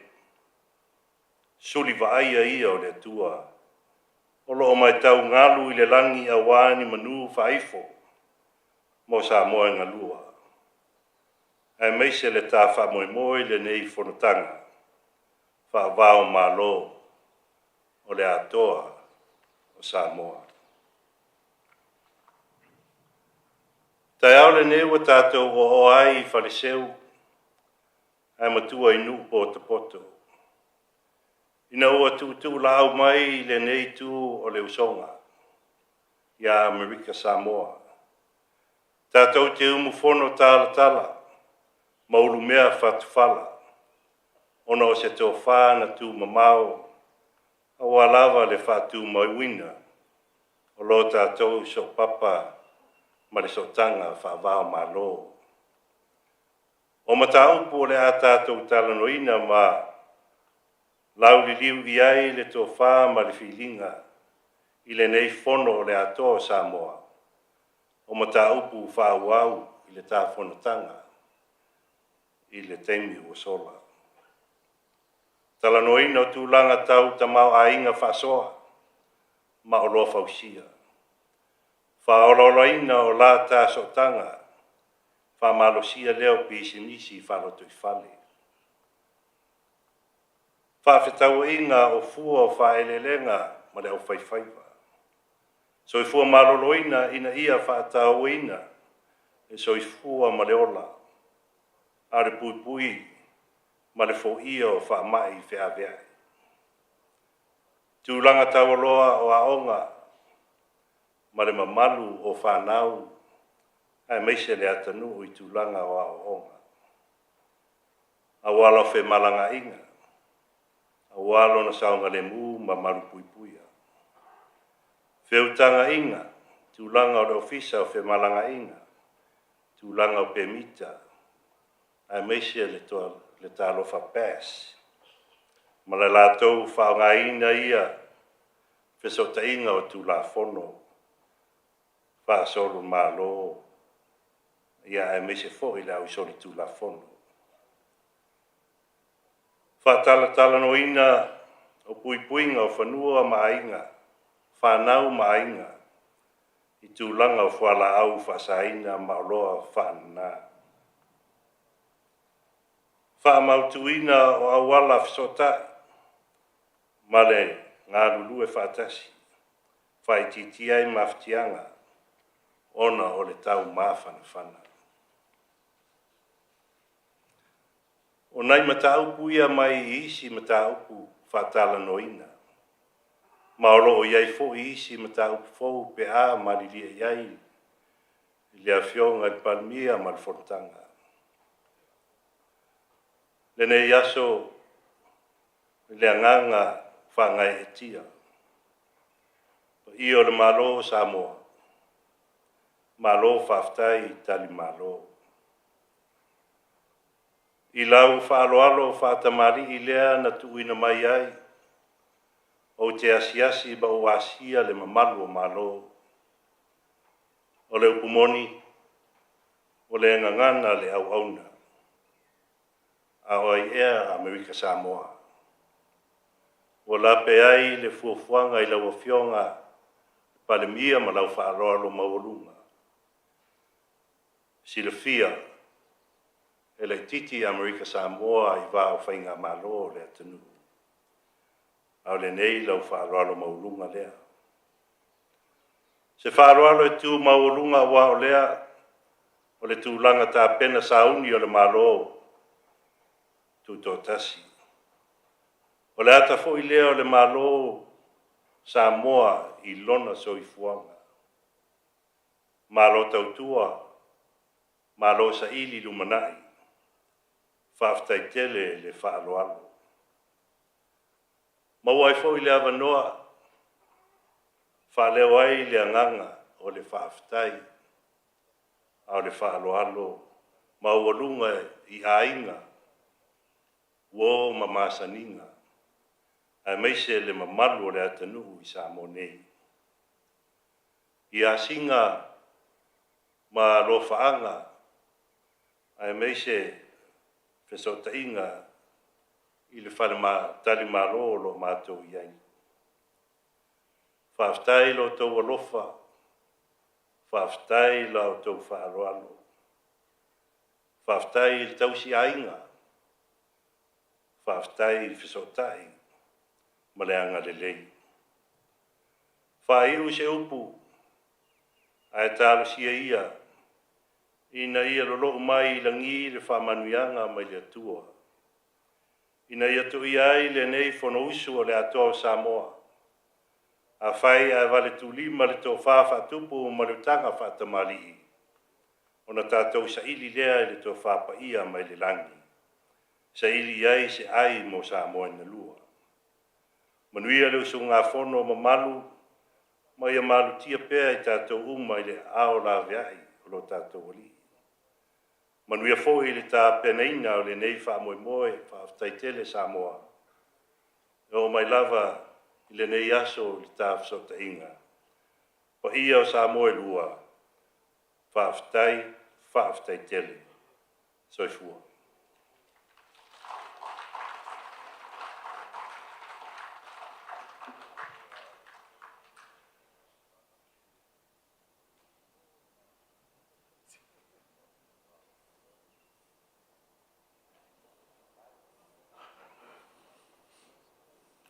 Suli vaaya ia o le tua. Olo o mai tau ngalu i le langi a wani manu faifo. Mo Samoa ngā lua. Ai meise le tā wha moe le nei whanotanga. Wha vāo malo o le atoa o Samoa. Tai au le nei wa tātou o ai i whaleseu. Ai matua i nu po te poto. Ina ua tu lau mai le nei tu o le usonga. Ia Amerika Samoa. Tātou te umu whono tala, maulu mea whatufala. Ono o se tō whāna tū mamao, awa lava le whātū mauina, o lo tātou so papa, ma le so tanga whāwao malo. O mata upu o le a tātou talanoina ma lauri liu i ai le tō whā ma le whilinga, i le nei whono o le atoa Samoa. O mata upu whāwau i le tā whanatanga, i le teimi o sola. Talanoina o tūlanga tau tamau a inga whasoa, ma o loa whausia. Whaololaina o la tā sotanga, whamalosia leo pisi nisi whaloto i whale. Whawhetau inga o fua o whaelelenga, ma leo whaiwhaiwa. So i fua maloloina ina ia whaatauina, e so i fua maleola. Are pui, ma le fo ia o whaamai whiaweai. Tūlanga taualoa o aonga, ma le mamalu o whanau, ai meise le atanu i tūlanga o aonga. A wala whe malanga inga, a walo na saunga le mu ma malu puipuia. Feutanga inga, tūlanga o le ofisa o whe malanga inga, tūlanga o pemita, ai meise le talofa pass. Ma le lātou whaonga ina ia, whesota inga o tūla whono, whaasolo malo, ia ai meise fo i lau soli tūla whono. Whaatala no ina o puipuinga o whanua ma inga, whanau ma inga, i tūlanga o whala au whasaina ma loa whana. Whaamautuina o awala whisota, ma le ngā lulu e whaatasi, whaititiai mawhtianga, ona o le tau mawhana whana. O nei mataupu ia mai isi mataupu whaatala noina. Maolo o iai fo isi mataupu fo pe a marilia iai. Ilia fionga i palmia malfontanga. Pene yaso le anganga whangai e tia. I o le malo Samoa. Malo whaftai tali malo. I lau whaaloalo whaatamari I lea na tuina mai ai. O te asiasi ba o asia le mamalu o malo. O le upumoni. O le ngangana le au auna. Aoi ea Amerika Samoa. O la pe ai le fuafuanga I lau fionga palemia ma lau whaaloalo maulunga. Si le fia e le titi Amerika Samoa I vao whainga malo le atanu. Au le nei lau whaaloalo maulunga lea. Se whaaloalo e tu maulunga wao lea o le tūlanga tā pena sauni o le malo tu tōtasi. O le ata fo I lea o le malo Samoa I lona soifuanga. Malo Tautua, malo sa ili lumanai. Whaftai tele le whaaloalo. Mawai fo I le avanoa. Whaleo ai le anganga o le whaftai. Au le whaaloalo. Maualunga I ainga. Wo mamasaninga. Ai meise le mamalu o le atanu I Samoa nei. I asinga ma lo whaanga. Ai meise fesotainga I le whare tali malo lo mātou iai. Whaftai lo tau alofa. Whaftai lo tau whaaloalo. Whaftai le tau si ainga. Whaftai fesotai. Maleanga le lei. Whairu se upu. Ai tālo sia ia. Ina ia lolo mai langi le whamanuianga mai le atua. Ina ia tu ia ai le nei whono usu o le atoa Samoa. A whai a vale tūlima le tō whawha tupu ma le tanga whatamari. O na tātou sa ili lea le tō whapa ia mai le langi. Sa ili ai se ai mo Samoa na lua. Manuia le usu ngā whono ma malu. Ma ia malu tia pēa I tātou uma I le ao la veai o lo tātou wali. Manuia fōi le tā penaina o le nei wha moe moe wha aftaitele Samoa. O mai lava I le nei aso le tā wsota inga. Pa ia o Samoa lua wha aftaitele. Soifua.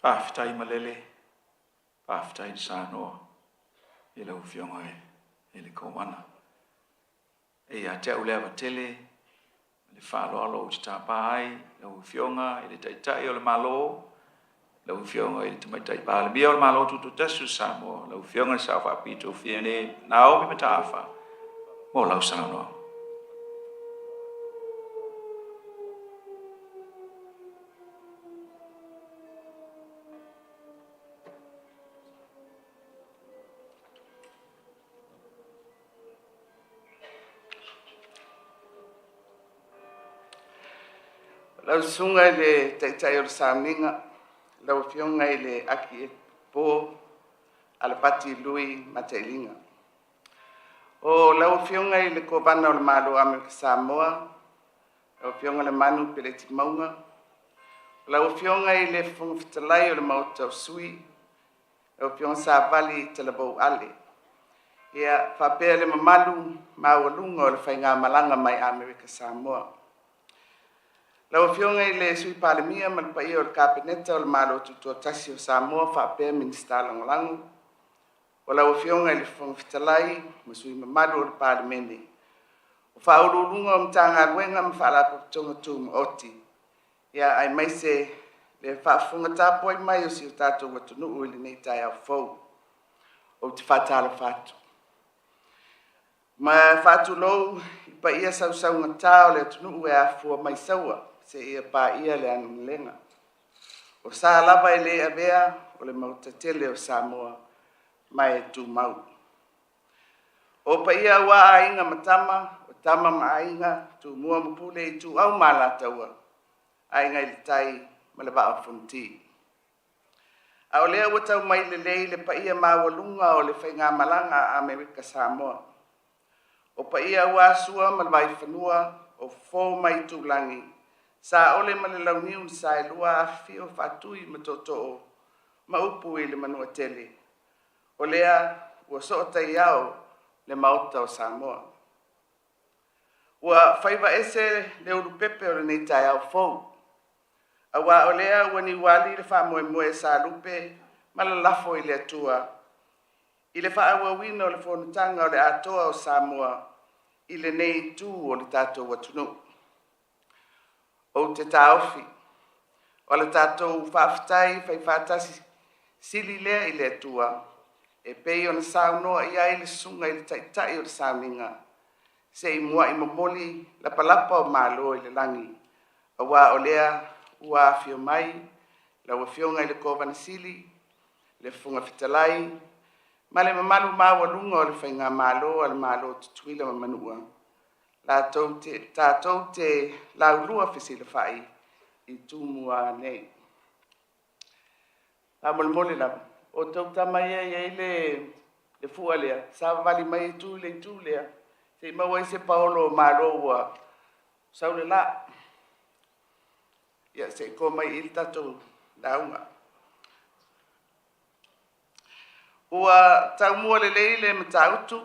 Pāwhitai malele, pāwhitai sānoa, I lau whionga e le kōwana. E a te au lea tele, le whāloalo o te tāpā ai, lau whionga, I le taitai o le malo, lau whionga I le tamaitai pāle mia o le malo tutu tasu Samoa, lau whionga sa whapito whiene, Naomi Matawha, mo lau sānoa. Lau sunga I le taitai o le sāminga, lau whionga I le aki e pō, ala pati lui matailinga. O lau whionga I le kōpana o le malo Amerika Samoa, lau whionga le manu pele ti maunga, lau whionga I le whungfitalai o le mautau sui, lau whionga sa vali te labou ale. Ia whapea le mamalu maualunga o le whainga malanga mai Amerika Samoa. Lau whionga I le sui palemia ma le paia o le kapineta o le malo tutua tasi o Samoa whapea minista langolango. O lau whionga I le whangfitalai ma sui mamalu o le palemene. O whaururunga o mtanga ruenga ma whalapa tonga tū ma oti. Ia ai mai se le whaafunga tāpoi mai o si o tātou watunu ui le nei tai au fau. O te whatala whatu. Ma whatu lou I paia sausaunga tā o le atunu ue a fua mai saua. se ia pa ia le anu lenga. O sa lava e le avea o le mautatele o Samoa mai e tu mau. O pa ia wa ainga matama, o tama ma ainga tu mua mapule i tu au malataua. Ainga i le tai ma le waa fonti. A o lea watau mai le lei le pa ia mawalunga o le whainga malanga a Amerika Samoa. O pa ia wa sua ma le vai whanua o fō mai tūlangi. Sa ole ma le launiu sa e lua a fio whatui ma toto ma upu i le manua tele. O lea ua soota i au le maota o Samoa. Ua whaiva ese le uru pepe o le nei tai au fōu. A wa o lea ua ni wali le wha moe sa lupe ma le lafo i le atua. I le wha awa wina o le whonutanga o le atoa o Samoa i le nei tū o le tātou watunu. O te taofi, o le tātou whaafitai whai whaatasi sili lea i le atua. E pei o na saunoa i ai le sunga i le taitai o le sauninga. Se i mua i momoli la palapa o malo i le langi. A wa o lea ua fio mai, la ua fionga i le kovana sili, le funga fitalai, ma le mamalu mawalunga o le whainga malo al malo tutuila ma manua. Tātou te laulua fisi le whai i tūmua nei. La mole la, o tau tamai e le fua lea, sa vali mai i tū lea, se i maua i se paolo malo ua, sau le la. Ia se ko mai i tātou launga. Ua tau mua le leile ma tautu,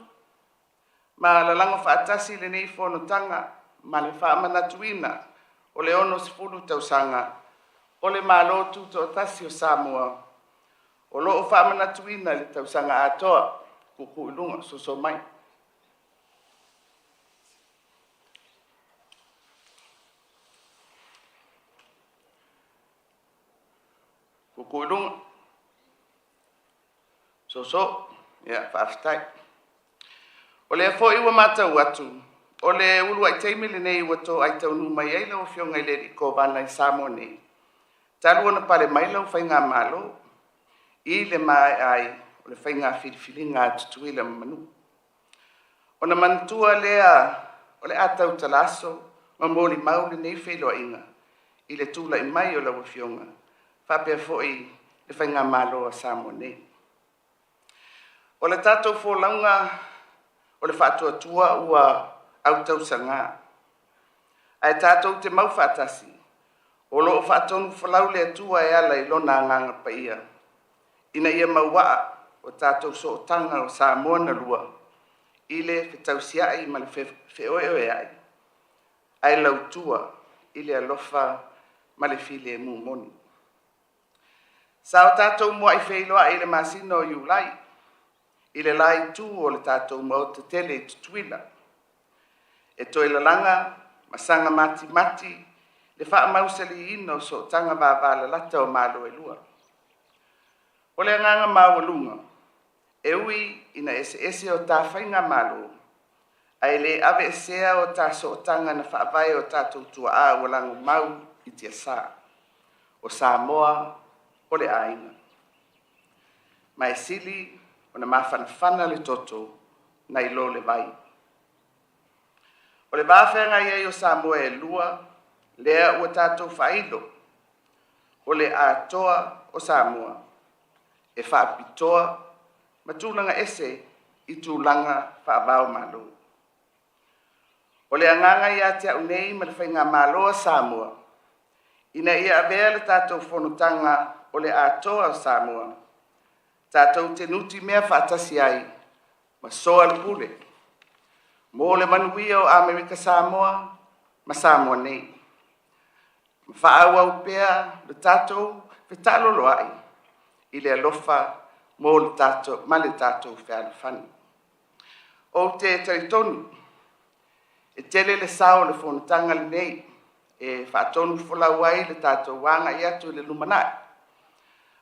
ma la lango whaatasi le nei whonotanga, ma le whaamanatuina, o le ono sifuru tausanga, o le malo tuto tasi o Samoa, o loo whaamanatuina le tausanga atoa, kuku ilunga, so mai. Kuku ilunga, so, ia, whaafitai. O le fo iwa matau atu, o le ulu ai teimi le nei wato ai taunu mai ai lau fionga i le riko vana i Samoa nei. Talu ona pare mai lau whainga malo, i le mai ai, o le whainga whiriwhiringa tutui le manu. O na mantua lea, o le atau talaso, ma mōli maule nei wheloa inga, i le tūla i mai o lau fionga, whapea fo i le whainga malo a Samoa nei. O le tātou fo launga, o le whātua tua ua au tausanga. Ai tātou te mau whātasi, o loo whātonu whalau le atua e ala i lona nganga pa ia. Ina ia mauaa o tātou so o tanga o Samoa na lua, i le whetausiai ma le wheoe ai. Ai lau tua, i le alofa ma le file e mumoni. Sa o tātou mua i wheiloa i le masino o iulai, i le lai tū o le tātou mau te tele i tutuila. E toi la langa, masanga mati, le wha mausali ino so tanga vāvala lata o malo e lua. O le nganga mawalunga, e ui ina ese o tā whainga malo, ai le ave esea o tā so tanga na whaavai o tātou tua a walangu mau i tia sā, o Samoa, o le ainga. Mai sili, o na mawhanawhana le toto na ilo le vai. O le wāwhenga iei o Samoa e lua, lea ua tātou whailo, o le atoa o Samoa, e whaapitoa, ma tūlanga ese i tūlanga whaavao malo. O le anganga i atea unei ma le whainga malo o Samoa, ina ia avea le tātou whonutanga o le atoa o Samoa, tātou te nuti mea whaatasi ai, ma soa le pule. Mō le manuia o Amerika Samoa, ma Samoa nei. Ma whaau au pēa le tātou whetalolo ai, i le alofa mō le tātou, ma le tātou whealawhani. O te taritonu, e tele le sao le whonutanga le nei, e whaatonu wholau ai le tātou wanga i atu le lumanai.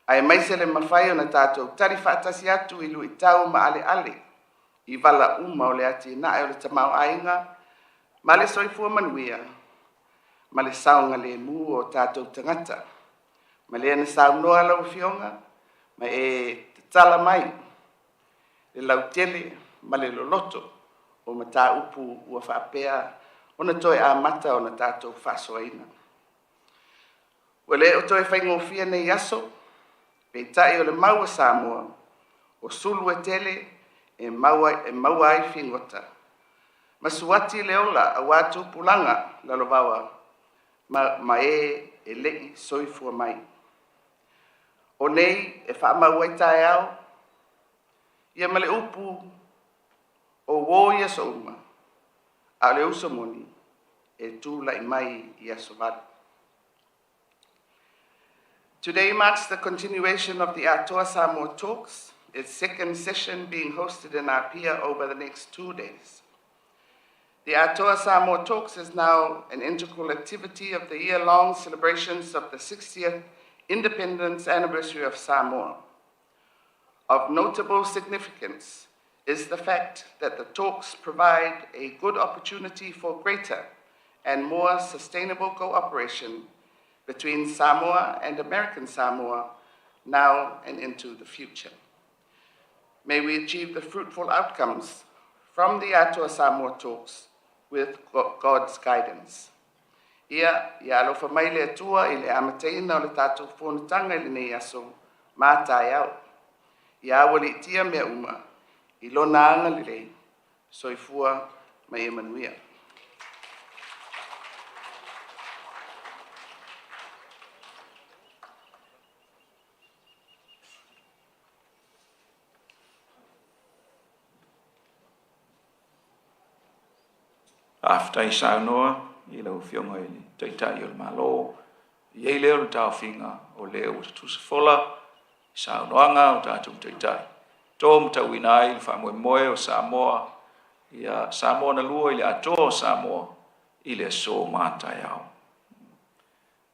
Ai mai se le mawhai o na tātou tari whaatasi atu i lui tau ma ale, i vala uma o le ati na e o le tamau ainga, ma le soifua manuia, ma le saunga le mu o tātou tangata. Ma le ana saunoa lau fionga, ma e te tala mai, le lau tele, ma le loloto, o ma tā upu ua whaapea, ona toi a mata o na tātou whasoaina. Wale o toi whaingofia nei aso, pe tai o le maua Samoa, o sulu e tele, e maua ai fingota. Ma suati le ola a watu pulanga lalovawa, ma e lei soifua mai. O nei e whaamau ai tae au, ia male upu o woia so uma, a le usamoni e tūlai mai i asovali. Today marks the continuation of the Tautua Samoa Talks, its second session being hosted in Apia over the next 2 days. The Tautua Samoa Talks is now an integral activity of the year-long celebrations of the 60th independence anniversary of Samoa. Of notable significance is the fact that the talks provide a good opportunity for greater and more sustainable cooperation between Samoa and American Samoa now and into the future. May we achieve the fruitful outcomes from the Tautua Samoa talks with God's guidance. Ia alofa mai le atua i le amateina o le tātou whonutanga i le nei aso mātai au. Ia awali tia mea uma i lona anga le rei, soifua mai Emanuia. Aftai saunoa, i lau fionga i taitai o le malo, i ei leo le tau finga o leo o tusa fola, i saunoanga o tātou taitai. Tō mtauina ai le whamoe moe o Samoa, ia Samoa na lua i le atoa o Samoa, i le so mātai au.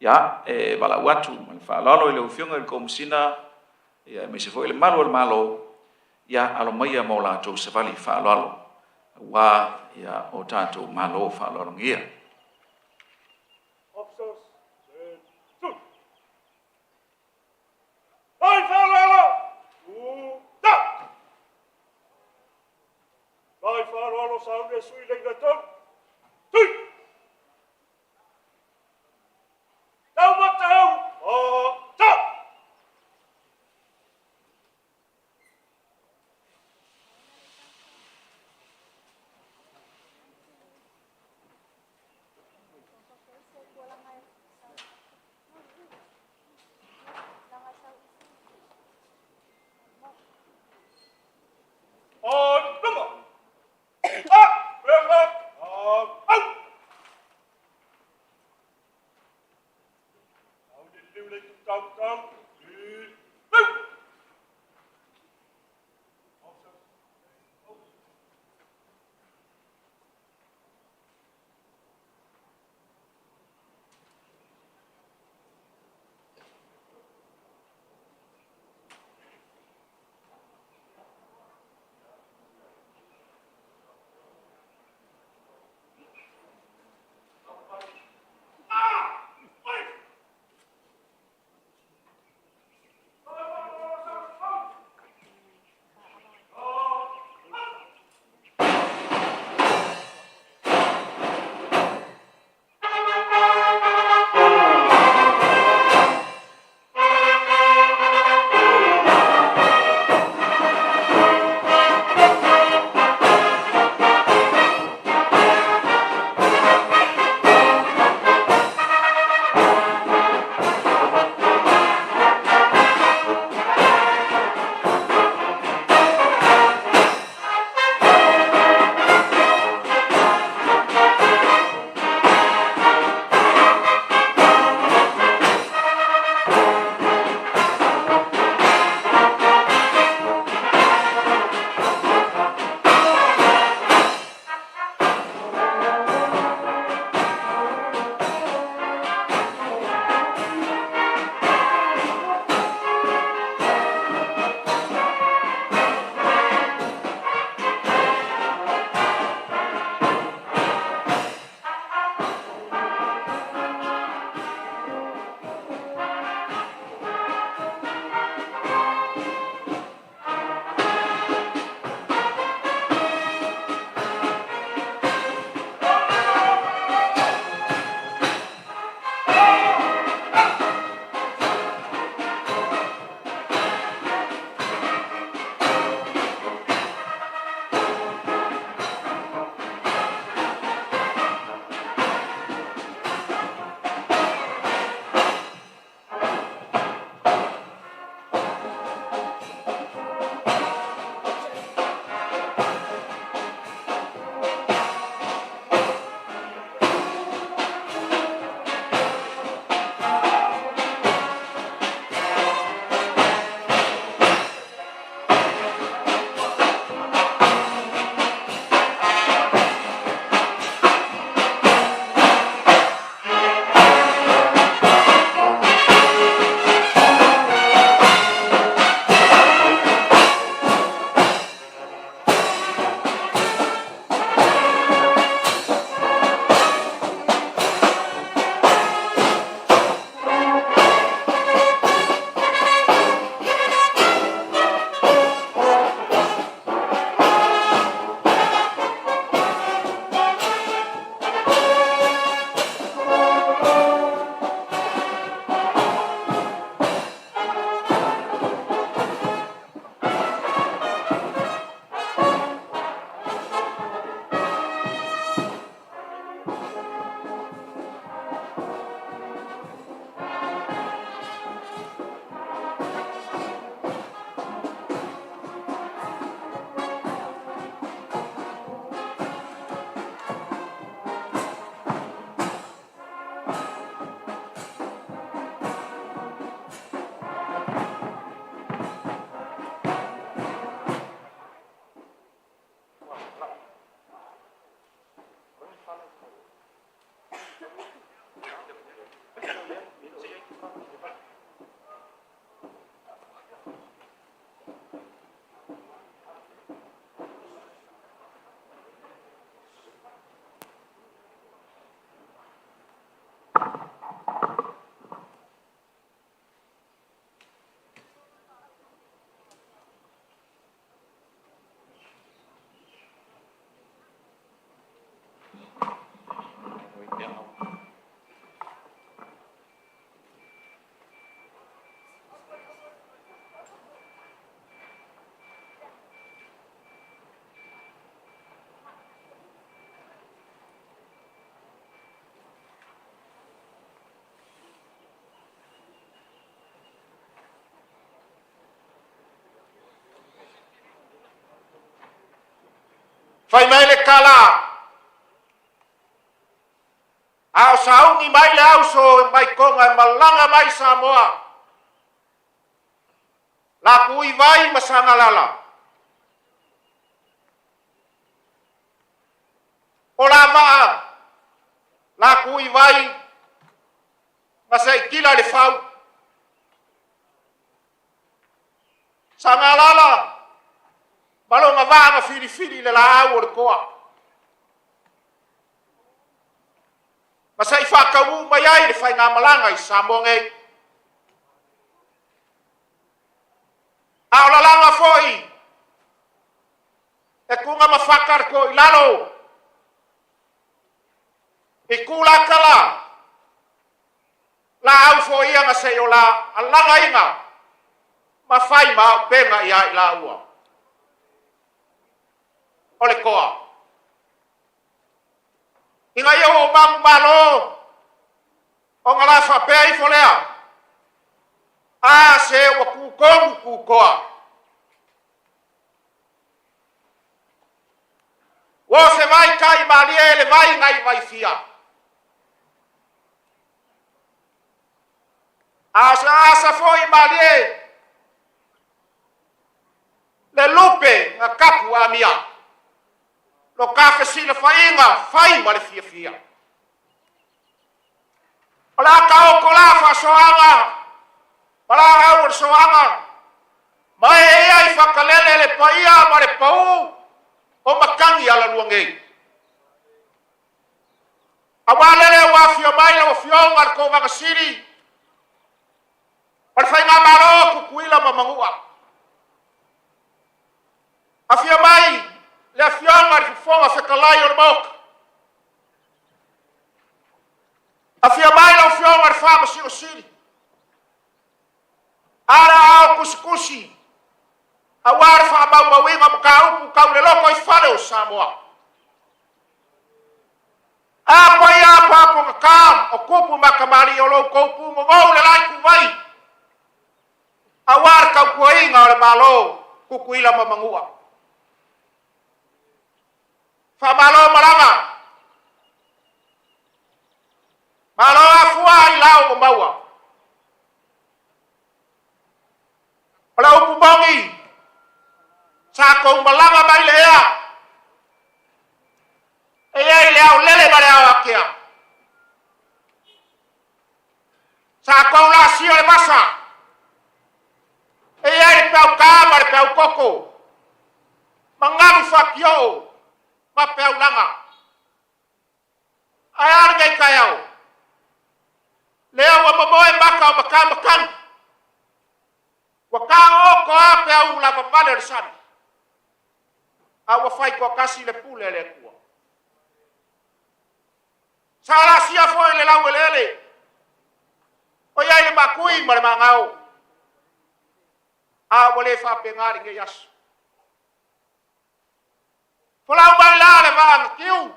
Ia, e wala watu, ma le whaalalo i leo fionga i le komisina, ia me se fo i le malo, ia alo maia mo la tō savali whaalalo. Wa ia o tātou malo whaalorongia. Officers, two. Hai whaalalo! Uta! Hai whaalalo saunga sui lenga tau. Tui! Tau matau! Ta! On, come on! Ah! Well, Fai mai le kala. Ao saungi mai le auso mai konga malanga mai Samoa. La kui vai masanga lala. Ola maa. La kui vai masai kila le fau. Sanga lala. Malonga vanga fili le la au le koa. Masai whakau mai ai le whai ngā malanga I Samoa ngai. Ao la langa foi. E kunga mawhakar ko I lalo. E kula kala. La au foi anga se o la alanga inga. Ma whai ma benga I ai la ua. Ole koa. Inga ia o mangu malo. O ngā la whapea I folea. A se wa kukongu kukoa. Wo se vai kai malie le vai ngai vai fia. Asa foi malie. Le lupe nga kapu a mia. Lo kafe sila whainga, whai ma le fia fia. Ola ka o kola wha soanga. Ola au le soanga. Mai e ai whakalele le paia ma le pau. O makangi ala luangei. Awalele wa fia mai le o fionga le kovanga siri. Pal whainga maro kukuila ma mangua. A fia mai. Le fionga le fonga whakalai o le moka. A fia mai le fionga le whama si o siri. Ara ao kusi. A wara wha mawinga mka upu kau le loko I whare o Samoa. Apa I apa nga kam o kupu makamari o lo kupu ngou le lai kuwai. A wara kau kuainga o le malo kukuila mamangua. Famalo maranga. Malo afua I lau o maua. Ola upu bongi. Sako malanga mai lea. Ea I lea o lele ma lea o akea. Sako la sio le masa. Ea I peo kama le peo koko. Mangamu fakio. Ma peo langa. Ayar ngai kayau. Lea wa mamoe maka o makan. Waka o ko a peo la mamale risani. Awa fai ko kasi le pule le kua. Sala sia foi le lau lele. O ia le makui ma le mangau. A wale fa pengari nge yasu. Folau mai la le vanga kiu.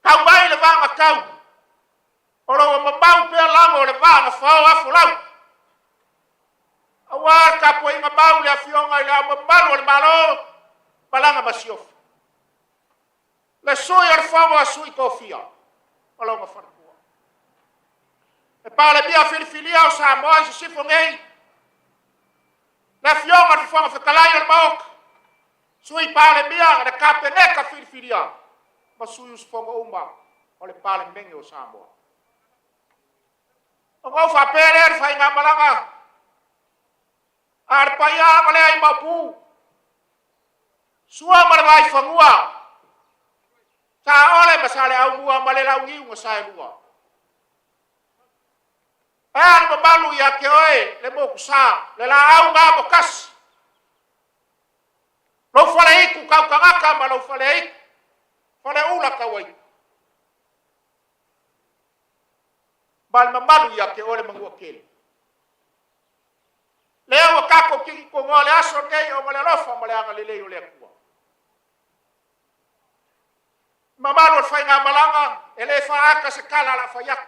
Kau mai le vanga kau. Olo mabau pe lango le vanga fau a folau. Awar ka po inga bau le afionga le mabalo le malo. Balanga masiof. Le soi ar fau a sui kofia. Olo ma fanakua. E pale bia filifilia o Samoa se sifo ngei. Le afionga le fau a whakalai ar maok. Sui pale bia le kape neka filifilia. Ma sui usfonga umba. O le pale mengi o Samoa. O ngau fa pere ar fai ngā malanga. Ar paia male ai mapu. Sua marwai fangua. Sa ole masale au mua male lau ngiu ngasai lua. Ayan mabalu ya ke oe le moku sa. Le la au ngā mokas. Lo fale iku kau kangaka ma lo fale iku. Fale ula kawai. Bal mabalu ya ke ole mangua kele. Leo wakako kiki ko ngole aso ngei o male lofa male anga lelei o le kua. Mamano fai ngā malanga, ele fa aka se kala la fa yak.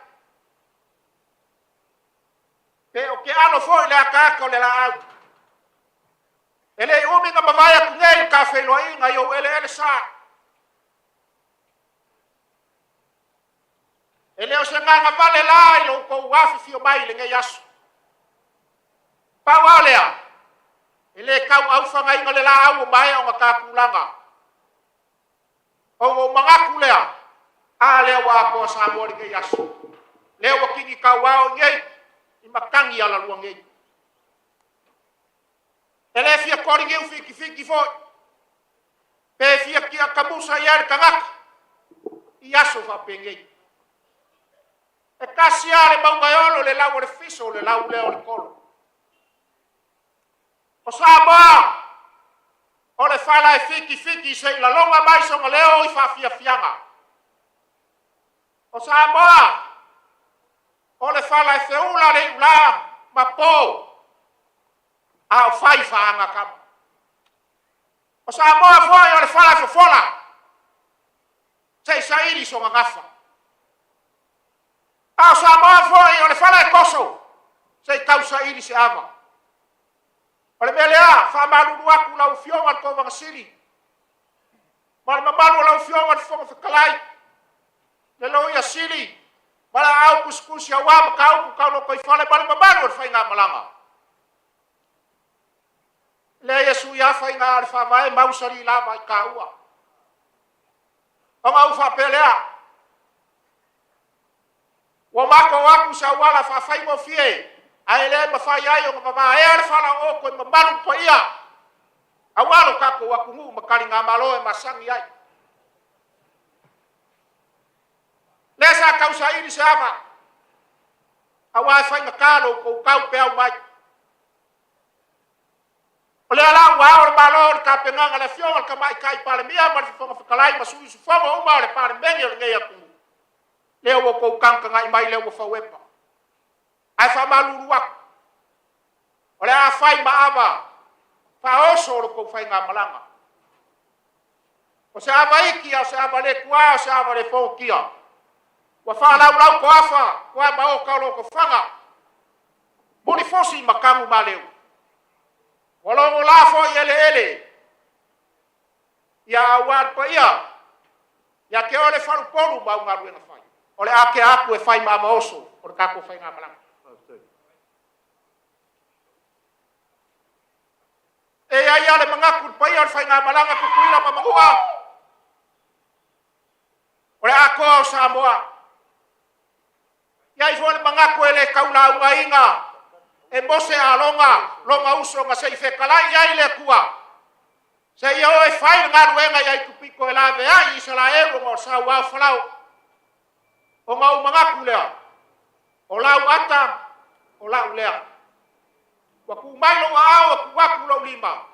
Pe o ke ano foi le aka o le la au. Ele umi nga mavaya ku ngei ka fe loa inga yo ele sa. E leo se nganga vale la i lo ko wafi fio mai le ngai asu. Pa walea. E le kau au whanga inga le la au mai o ngaka kulanga. O mangaku lea. A lea wa ko Samoa le ngai asu. Leo wa kingi kau wao ngei. I makangi ala lua ngei. E le fia kori ngeu fiki foi. Pe fia kia kamusa iar kangaka. I asu fa pengei. E kasi ale maungaiolo le lau le fiso le lau leo le kolo. O Samoa, o le fala e fiki se la longa mai songa leo i fa fianga. O Samoa, o le fala e feula le ula mapo. A o fai faanga kama. O Samoa foi o le fala e fola. Se sairi songa ngafa. A o Samoa foi o le fala e koso. Se kausa iri se ava. O le melea, fa malulu aku lau fionga ko wanga siri. Ma malu lau fionga fonga whakalai. Le loia siri. Ma la au kuskusi a wama kau lo koi fale. Ma le malu al whainga malanga. Le Yesu ia whainga al whamae mausari lama i kaua. O ngau whapelea. Wa mako waku sa wala fa fai mo fie. Ai le ma fai ai o ma e al fala o ko ma malu po ia. Awalo kako waku ngu makali nga malo e masangi ai. Lesa kausa ini sama. Awai fai makalo ko kau pe au mai. Ole ala wa o malo ka penga le fio ka mai kai pale mia ma fo fo kalai ma su fo o ma le pale mengi le ngai aku. Leo ko kanka ngai mai leo fa wepa. Ai fa maluru wa. Ole a fai ma ava. Fa oso ko fai nga malanga. O se ava iki o se ava le kwa o se ava le fokia. Wa fa lau ko afa, wa ma o ka lo ko fanga. Boni fosi makamu maleu. Walo la fo ele. Ya war pa ia. Ya ke ole faru polu ba nga ruena fai. Ole ake aku e fai ma oso, por ka ko fai nga malanga. E ai ale mangaku pa ia fai nga malanga ku kuila pa mangua. Ole ako Samoa. Ya i fo le mangaku ele kaula unga inga. E mose a longa uso nga sei fekalai ai le kua. Se ia e fai nga ruenga ia kupiko e lave ai isa la ero mo sa wa flau. O nga mangaku lea. O lau ata, o lau lea. Wa ku mai lo ao ku wa ku lo lima.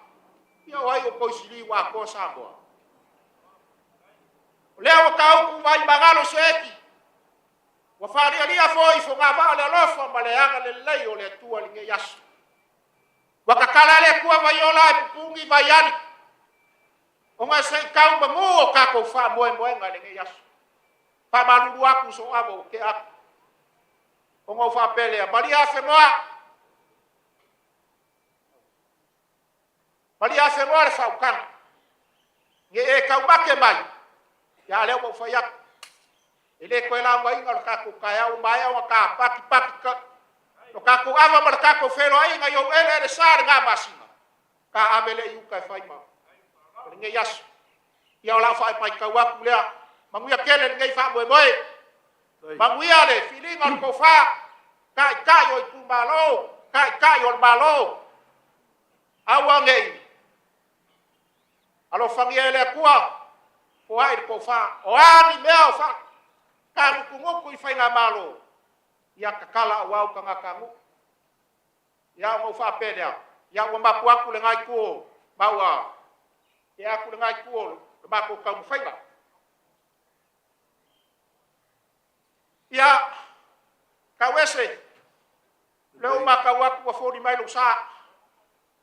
Ia ai o koisili wa ko Samoa. Leo ka ku vai magalo seki. Wa fari alia foi fo nga vale alofa maleanga le lei o le tua linge yasu. Wa kakala le kua vai ola e pupungi vai ani. O nga sei kau bangu o ka ko fa moe nga linge yasu. Pa malulu aku so avo ke aku. O nga fa pele a Maria Femoa. Maria Femoa le fa ukanga. Nge e kau make mai. Ya leo mo fa yak. Ele ko la mai ngal ka ko kaya o mai o ka paki ka no ka ko ava mar ka ko fero ai nga yo ele sar nga masina ka amele yu ka fai ma nge yas ya la fai pai ka wa kulea manguia kele ngai fa boe manguia le filinga ko fa ka yo ku malo ka yo malo awa ngai alo fangiele kwa o ai ko fa o ani meo fa kamu kungoku i whainga malo. Ia kakala wau ka ngakangu. Ia ngau wha pelea. Ia ngau mapu aku le ngai kuo. Maua. Ia aku le ngai kuo. Le mapu kamu whainga. Ia kawese. Leo maka waku wa fori mai lo sa.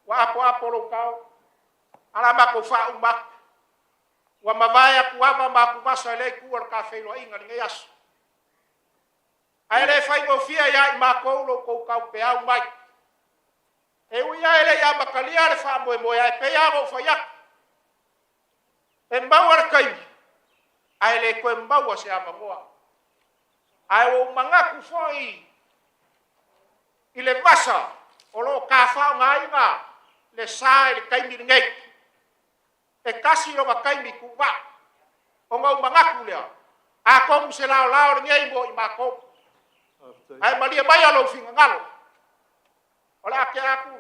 Wa apo lo kau. Ala mako wha umak. Wa mavaya kuama maku masa le ku or ka feilo inga ni yas. Ai le fai mo fia ya mako lo ko ka pe au mai. E u ya ele ya makalia le fa mo ya pe ya mo fa ya. E mbawar kai. Ai le ko mbawa se ama moa. ai o mangaku foi i le vasa o lo ka fa ngai nga le sai le kaimi ngai e kasi lo ga kaimi ku va o ngau mangaku le a ko se lao lao ngai mo i mako ai malia mai alo finga ngalo ola ke aku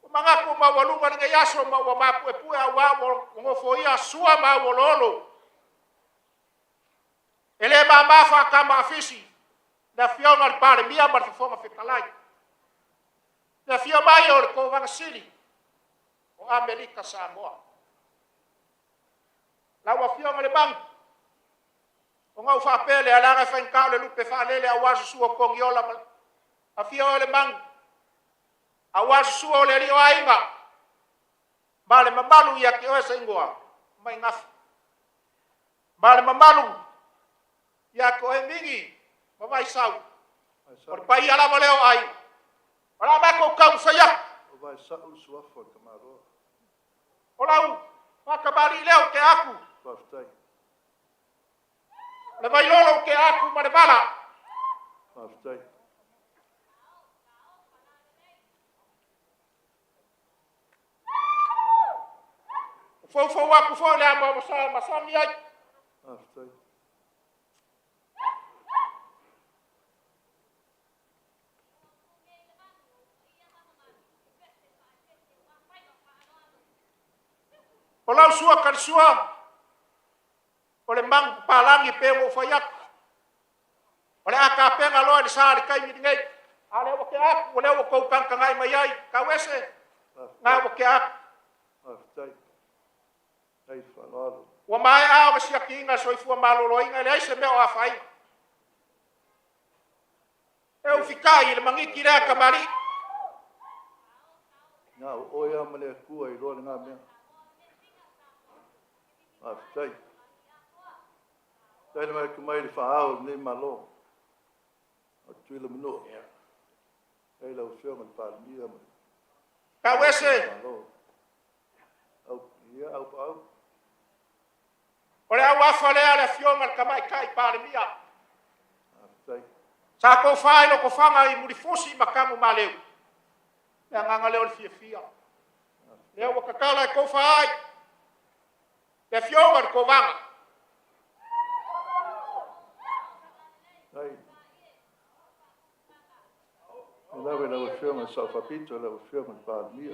mangaku ma walunga ngai aso ma wa mapu e pu a wa ngo foi a sua ma wololo ele ma fa kama afisi da fiona al pare mia ma fonga fekalai da fio mai o ko vanga sili o Amerika Samoa la wa fiona le bang o ngau fa pele ala ga fa ka le lupe fa lele a wa su o kongiola a fio le bang a wa su o le rio ainga male mamalu ya ke o sengoa mai ngaf male mamalu ya ko e mingi mamai sau por pai ala valeo ai ora ba ko kau saya O vai sau sua fo kamaro. ola pa kabari leo ke aku Pastai. le vai lolo ke aku ma de bala Pastai. fo wa ku fo le amo ma sa mi ai Pastai. ola sua kan sua ole mang palangi pe mo fayak ole aka pe ngalo de sa de kai mi ngai ale o ke aku ole o ko kan kan ai mai ai ka wese nga o ke aku Pastai. Ai falado. wa mai a o sia kinga so fu malo lo inga le se me o afai e o fikai le mangi kira kamari Na o ia male ku ai ro nga me. Pastai. Dai mai ku mai fa au ni malo. O tuile mino. Ai la usio mal pa mi am. ka wese Au ia au. ole a wa fale ala fionga kamai kai pa le mia Pastai. sa ko fai lo ko fanga i muri fosi makamu maleu ya nganga leo fia leo o kakala ko fai le fionga ko vanga Ai. La ve la usio mal sa fa pito la usio mal pa mi.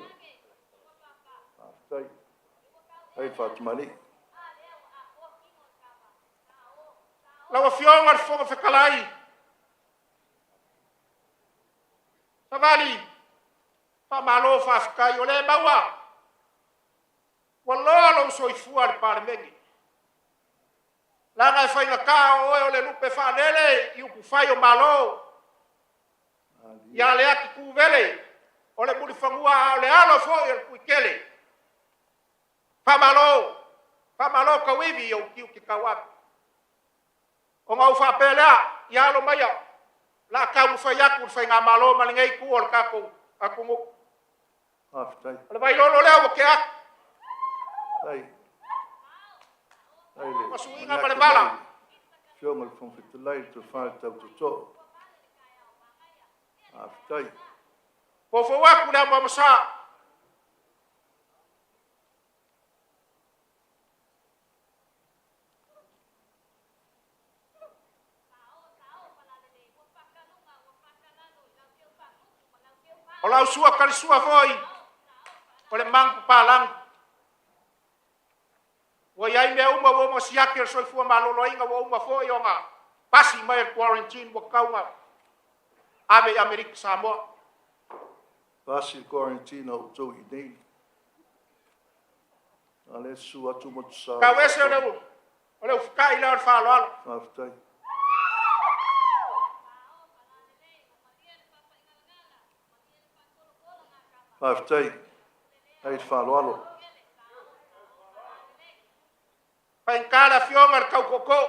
Pastai. Ai fatmali. la fionga fo fe kalai savali pa malo fa kai ole bawa wallo so ifu al parmengi la ga fa ina ka o le lupe fa lele yu ku fa yo malo ya le aki ku vele ole buli fangua ole alo fo el ku kele pa malo ka wivi yo ki kawa o ngau fa pela ya lo maya la ka mu fa ya ku fa nga malo malingai ku ol ka ko aku ngo Pastai. le vai lo le o ke a Ai. Ai le. Masu inga pale bala. Sio mal fon fitlai tu fa to. Pastai. po fo wa ku na mo sa ola sua kal sua foi ole mang palang wo yai me uma wo mo siakir so fu malo lo inga wo uma foi nga pasi mai quarantine wo kaunga ave Amerika Samoa Pasi quarantine o to i nei. Ale su atu mo sa. ka wese ole kai la fa lo Pastai. Pastai. Ai falalo. pa en kala fionga kau koko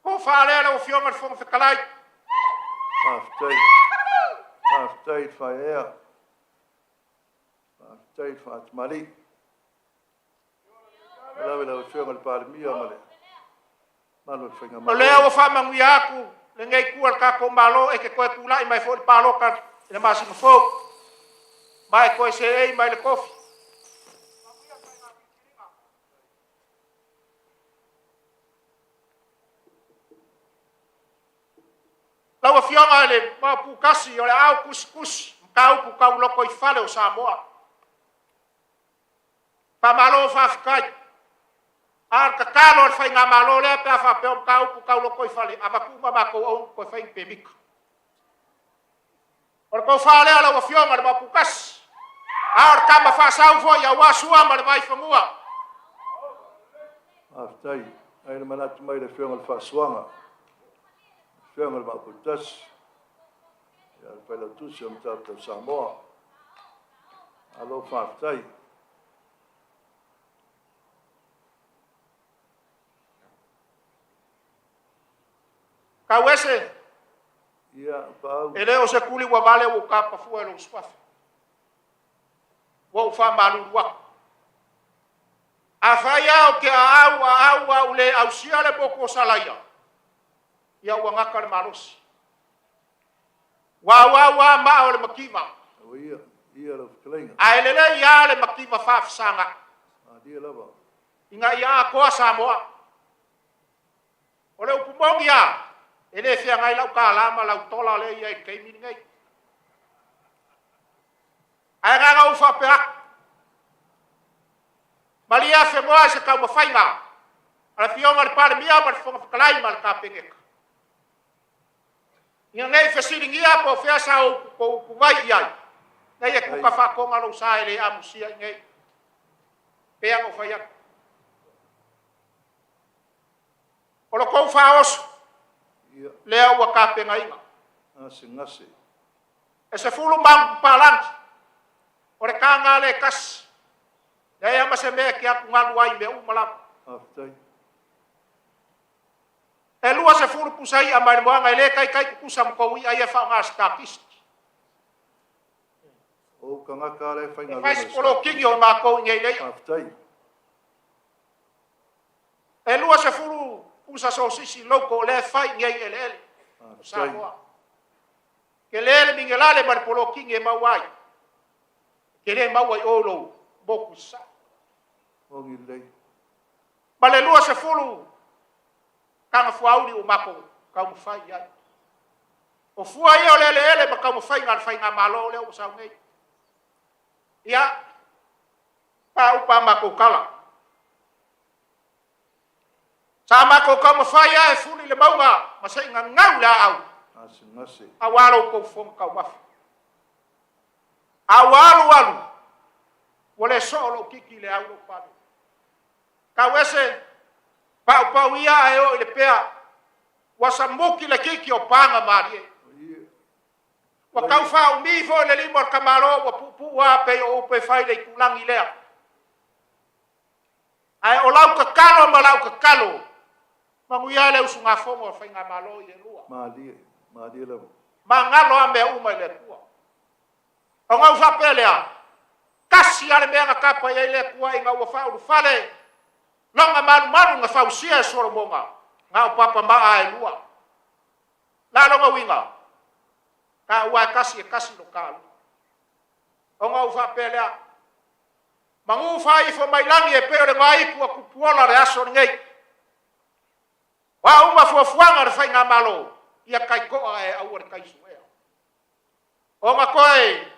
ko fa le o fionga fo fe kalai Pastai. Pastai fa ea. tai fa mali la fiona le pale mia male malo fenga O lea o whamangui aku, le ngai kua ka ko malo e ke koe kulai mai fo i palo ka le masi mo fo. Mai koe se ei mai le kofi. Laua fionga le mapu kasi o le au kus kau pu kau loko i fale o Samoa. Pa malo whawhikai. Ar ka kalo ar whainga malo lea pe a whapeo kau pu kau loko i fale. A makuma mako au koe whaing pe mika. Or ko whale ala wa fionga le mapu kasi. Ar kama whasau fo ia wasua ma le mai whangua. tai ai le manatu mai le fiona le fasuanga fiona le mapu tas ya le pela tusi o mtata Samoa alo tai Kawese. ia pau Ele o se kuli wa vale o kapa fua lo swafa. Wa ufa malu wa. Afaya o ke au le au sia le boko salaya. Ia wa ngaka le marosi. Wa ma o le makima. ia le klenga Ai le ia le makima fa sanga. dia lava Inga ia ko Samoa. Ole upumongi ia. Ele fia ngai lau kalama lau tola le ia i keimi ngai. Ai nga ufa pe ak. Malia fe moa se ka mafainga. Ala fionga le pare mia ma fonga kalai mal ka pengek. Ia ngai fe siringia po fe sa o ku vai ia. Ngai e ku ka fa ko ngalo sa ele amusia ngai. Pe ang o fa ia. Olo ko fa os lea ua ka pengainga. ngase E se fulu mang palang. Ore ka ngā le kas. Lea ma se mea ki aku ngalu ai me umalam. tai E lua se fulu pusai a mai moanga ele kai kukusa mkowi ai e wha ngā stakisti. o kanga kare fainga E fai kolo kingi o mā kou ngei lei. tai E lua se fulu pusa so sisi loko le fai ngei ele. Samoa. Ke lele mingelale mar polo kingi e mawai. Ke le mawai olo boku sa. ongi lei Ma le lua se fulu kanga fuauri o mako ka mu fai ai. O fua ia o ele ma ka mu fai ngā malo le o sa ngei. Ia pa upa mako kala. Sa mako ka mu fai ai fuli le maunga ma se ngau la au. ngase Awalo ko fon ka wafu. Awalu. Wole solo kiki le au pa. Ka wese pa ia e o le pea wasamuki le kiki o panga mari. Wa kau fa o mi fo le limor kamaro wa pupu wa pe o pe fai le kulangi lea. Ai o lau ka kalo ma lau ka kalo. Manguia le usunga fongo fa inga malo i lua. ma dia la Mangalo a me uma le kua. O ngau fa pelea. Kasi ale me nga kapa ia le kua inga wa fa u fale. Longa malu nga fa usia soro monga. Nga papa ma ai lua. La longa winga. Ka ua kasi lo kalu. O ngau fa pelea. Mangu fa i fo mai langi e peo le ngai pua kupuola re aso ngei. Wa uma fuafuanga re fa inga malo. Ia kai koa e au re kai suea. O nga koe,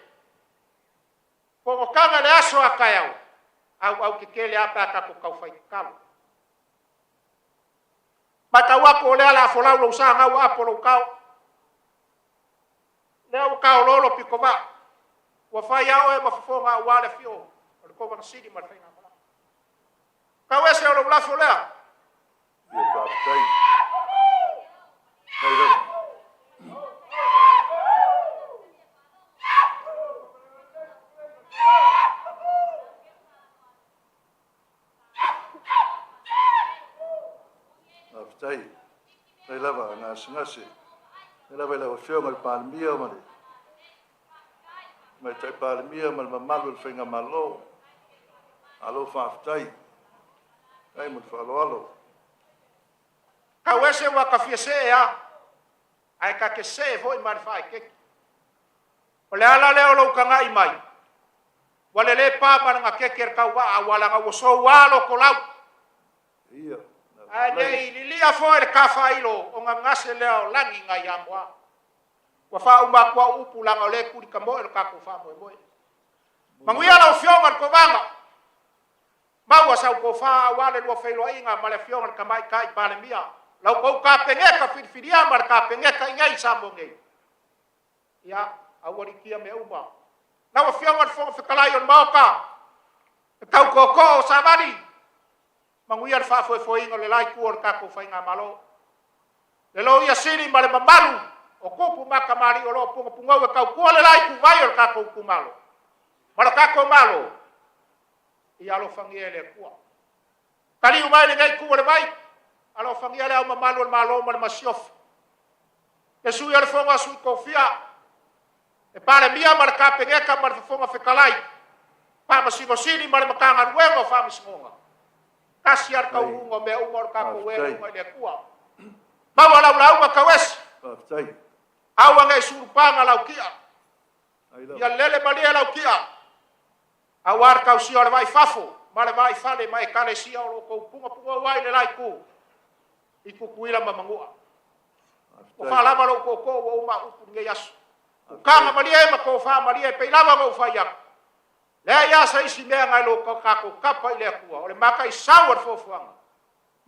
ko kanga le aso a kai au ke kele apa ka ko kau fai kalo. Mata wako le ala folau lo sa nga wa polo kau. Le au kau lolo piko ba. Wa fai au e mafonga wa le fio. Ko ba sidi ma fai nga. Ka wese o lo la folea. ia ka tai tai tai lava ngase tai lava le fiona le palmia male mai tai pale mia mal mamalu fenga malo alo faftai ai mo alo Ka wese wa ka fie se ya. Ai ka ke se foi mar fai ke. O le ala le o lo ka ngai mai. Wale le pa pa nga ke ker ka wa wala nga wo so walo ko lau. ia Ai le lilia foi le ka fai lo o nga ngase le o langi nga ya moa. Wa fa uma kwa upu la le ku ka mo ka ko fa mo mo. Manguia la fionga ko banga. Maua sa ko fa wale lo fe lo inga male fionga ka mai kai pale mia. Lau kau ka pengeka fidia mar ka pengeka ingai sambo ngai. Ya, awari kia me uma. Na wa fianga fo fikalayon mauka. Tau ko sabari. Manguia fa fo inga le lai kuor ka ko fa inga malo. Le lo ia siri male mamalu. O kopu maka mari o lo punga we ka ko le lai ku vai ka ko ku malo. Mara ka ko malo. Ia lo fangiele ku. Kali umai le ngai ku le vai. Alo fangia le au malo malo mal masiof. E sui al fonga sui kofia. E pare mia mar ka pengeka mar fonga fekalai. Pa masino sini mar makanga ruengo fa misngonga. Kasiar ka ungo me umor ka ko we mo le kua. Ma wala wala ka wes. faftai Awa ngai surpanga lau kia. Ya lele malia lau kia. Awar ka usi ora vai fafo. Male vai fale mai kale sia o ko punga wai le lai ku. Iku kuila mamangua. O fa lava lo ko o ma upu nge yasu. Kanga malia ma ko fa malia pe lava ko fa ya. Le ya sa isi me ngai lo ko ka ko kapa ile ku. O le maka i sawar fo fuanga.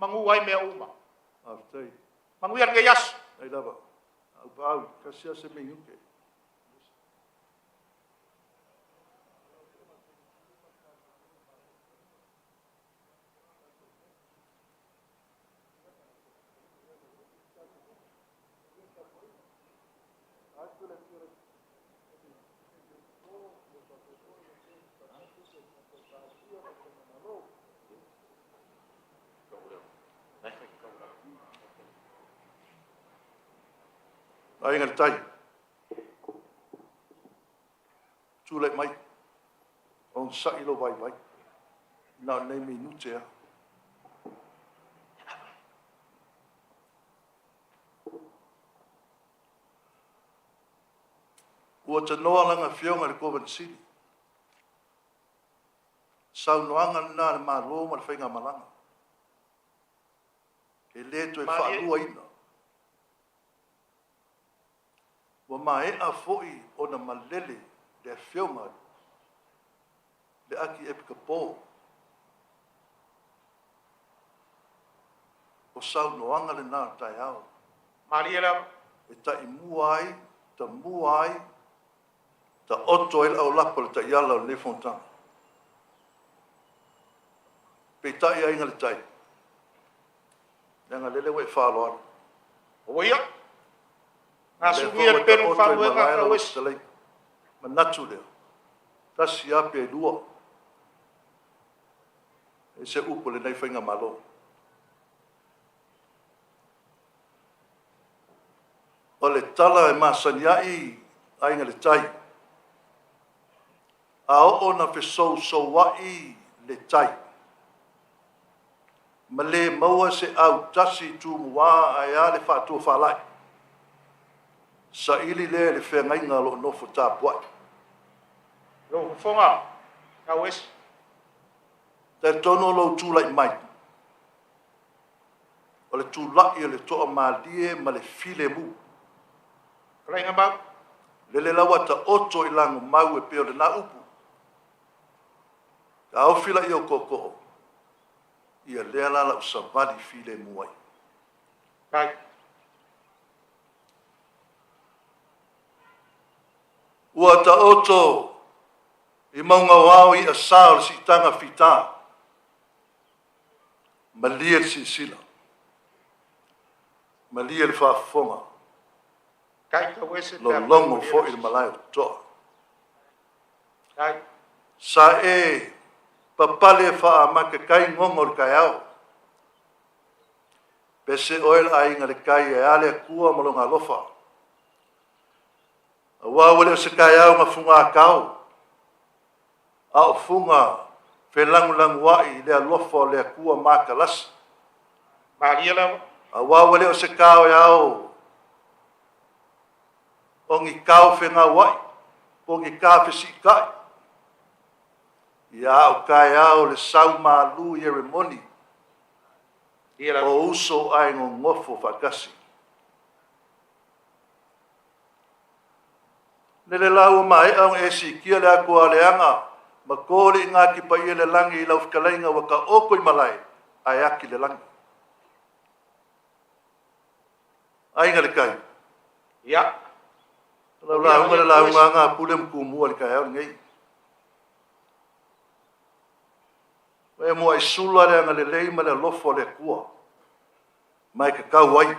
Mangua me uma. faftai Manguia nge yasu. ai lava au pau kasia se me yuke ai ngal tai tu le mai on sa ilo vai na nei minute ya ua tanoa langa fionga le Coven City sau noanga na le malo ma le whainga malanga e le tu e whaarua ina wa mai a foi ona malele le fionga le aki epika po o sau noanga le na tai au Malia la e ta i muai ta oto el au lapo le ta iala o le fontan pe ta ia inga le tai nanga lele we whaaloa oia. Asu ia peru fa luenga ka wes. manatu lea tasi ape e lua e se upo le nei whainga malo o le tala e masaniai ainga le tai a o na fesou wai le tai ma le maua se au tasi tu mua ai a le whātua whalai sa ili le whengainga lo nofo tāpuai Lo fonga ka wes. te tono lo tūlai mai o le tūlai o le toa mālie ma le file mu Kalainga ba. le lawa ta oto i lango mau e peo le na upu ka au fila i o koko ia lea lala usavali file muai Kai. ua ta oto i maunga wau i a sao si tanga fita ma lia le sisila ma lia le whaafonga Kai ka wes. lo longo fo i le malai o toa Kai. sa e papale wha maka kai ngongo le kai au pese oil a inga le kai e ale kua malonga lofa Wa wale o se kai au nga funga kau. Au funga felang wai le lofo le kua makalas. Maria la. Wa wale o se kau au. Ongi kau fenga wai. Ongi kau fesi kai. Ia au kai au le sau malu yeremoni. O uso ai ngofo fakasi. Nele lau mai ang esi kia le ako aleanga. Makoli ngā ki pa ia le langi i lau whikalainga waka okoi malai. Ai aki le langi. Ai ngā le kai. Ia. Lau lau ngā pule mku mua le kai au ngai. Wai mua i sula le anga le leima le lofo le kua. Mai ka kau wai.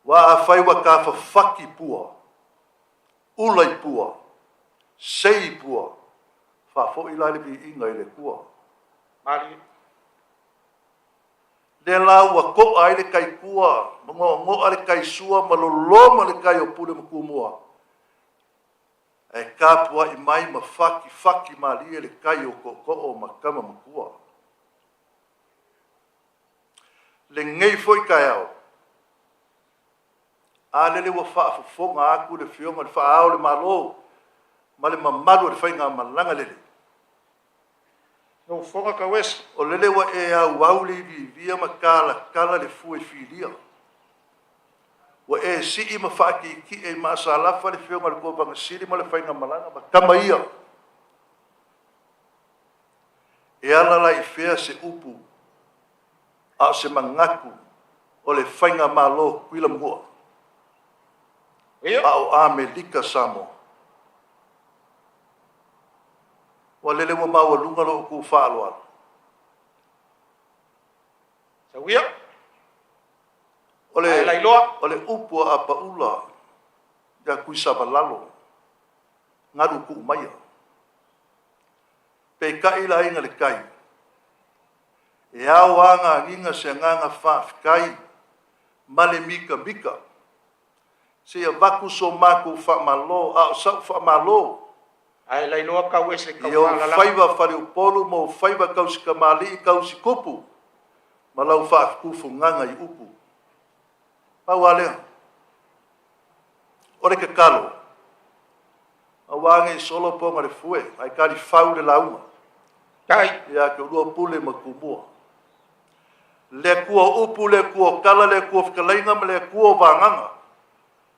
Wa a whai wa ka whawhaki pua. Ulai pua. Sei pua. Whafo i lai le pi inga i le kua. Mari. Le lau wa ko ai le kai kua. Ngo ale kai sua maloloma le kai o pule mku mua. E kapua i mai ma whaki mali le kai o ko o ma kama mkua. Le ngei foi kai au. A lele wa whaafonga aku le fionga le whaao le malo. Ma le mamalu le whainga malanga lele. No fonga ka wes. O lele wa e au wauli via ma kala le fue filia. Wa e si i ma whaaki ki e ma salafa le fionga le kōpanga siri ma le whainga malanga ma kama ia. E ala lai fea se upu. A se mangaku o le whainga malo kuila mua. A o Amerika Samoa. Wa lele wa maua lunga lo ku whaaloa. Sa wia. Ole upu a paula. Ya kuisa balalo. Ngaru ku maya. Pe kai la inga le kai. E au anga inga se nganga whaafikai. Male mika. Se ia vaku so maku whaamalo, a sa whaamalo. Ai lai loa ka wese ka Ia o whaiva whare upolu mo whaiva kausi ka mali i kausi kupu. Ma lau whaafikufu nganga i upu. Pau alea. Ore ke kalo. A wange i solo ponga le fue. Ai kari whau le lauma. Kai. Ia ke urua pule ma kumua. Le kua upu, le kua kala, le kua whikalainga, le kua vanganga.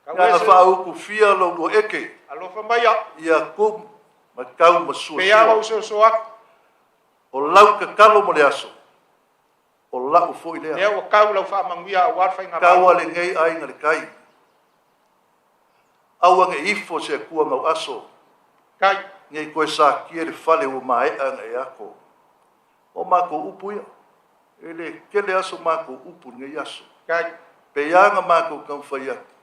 Ngana whauku fia lo lo eke. Alofa maya. Ia kum ma kau ma sua. Pea lau soak. O lau ka kalo mo le aso. O lau fo i lea. Nea o kau lau wha manguia a warwhai ngā Kau ale ngei ai ngare kai. Au ange ifo se kua ngau aso. Kai. Ngei koe sa kia le whale o mae anga e ako. O mako upu ia. Ele kele aso mako upu ngei aso. Kai. Pe yanga mako kam whai aki.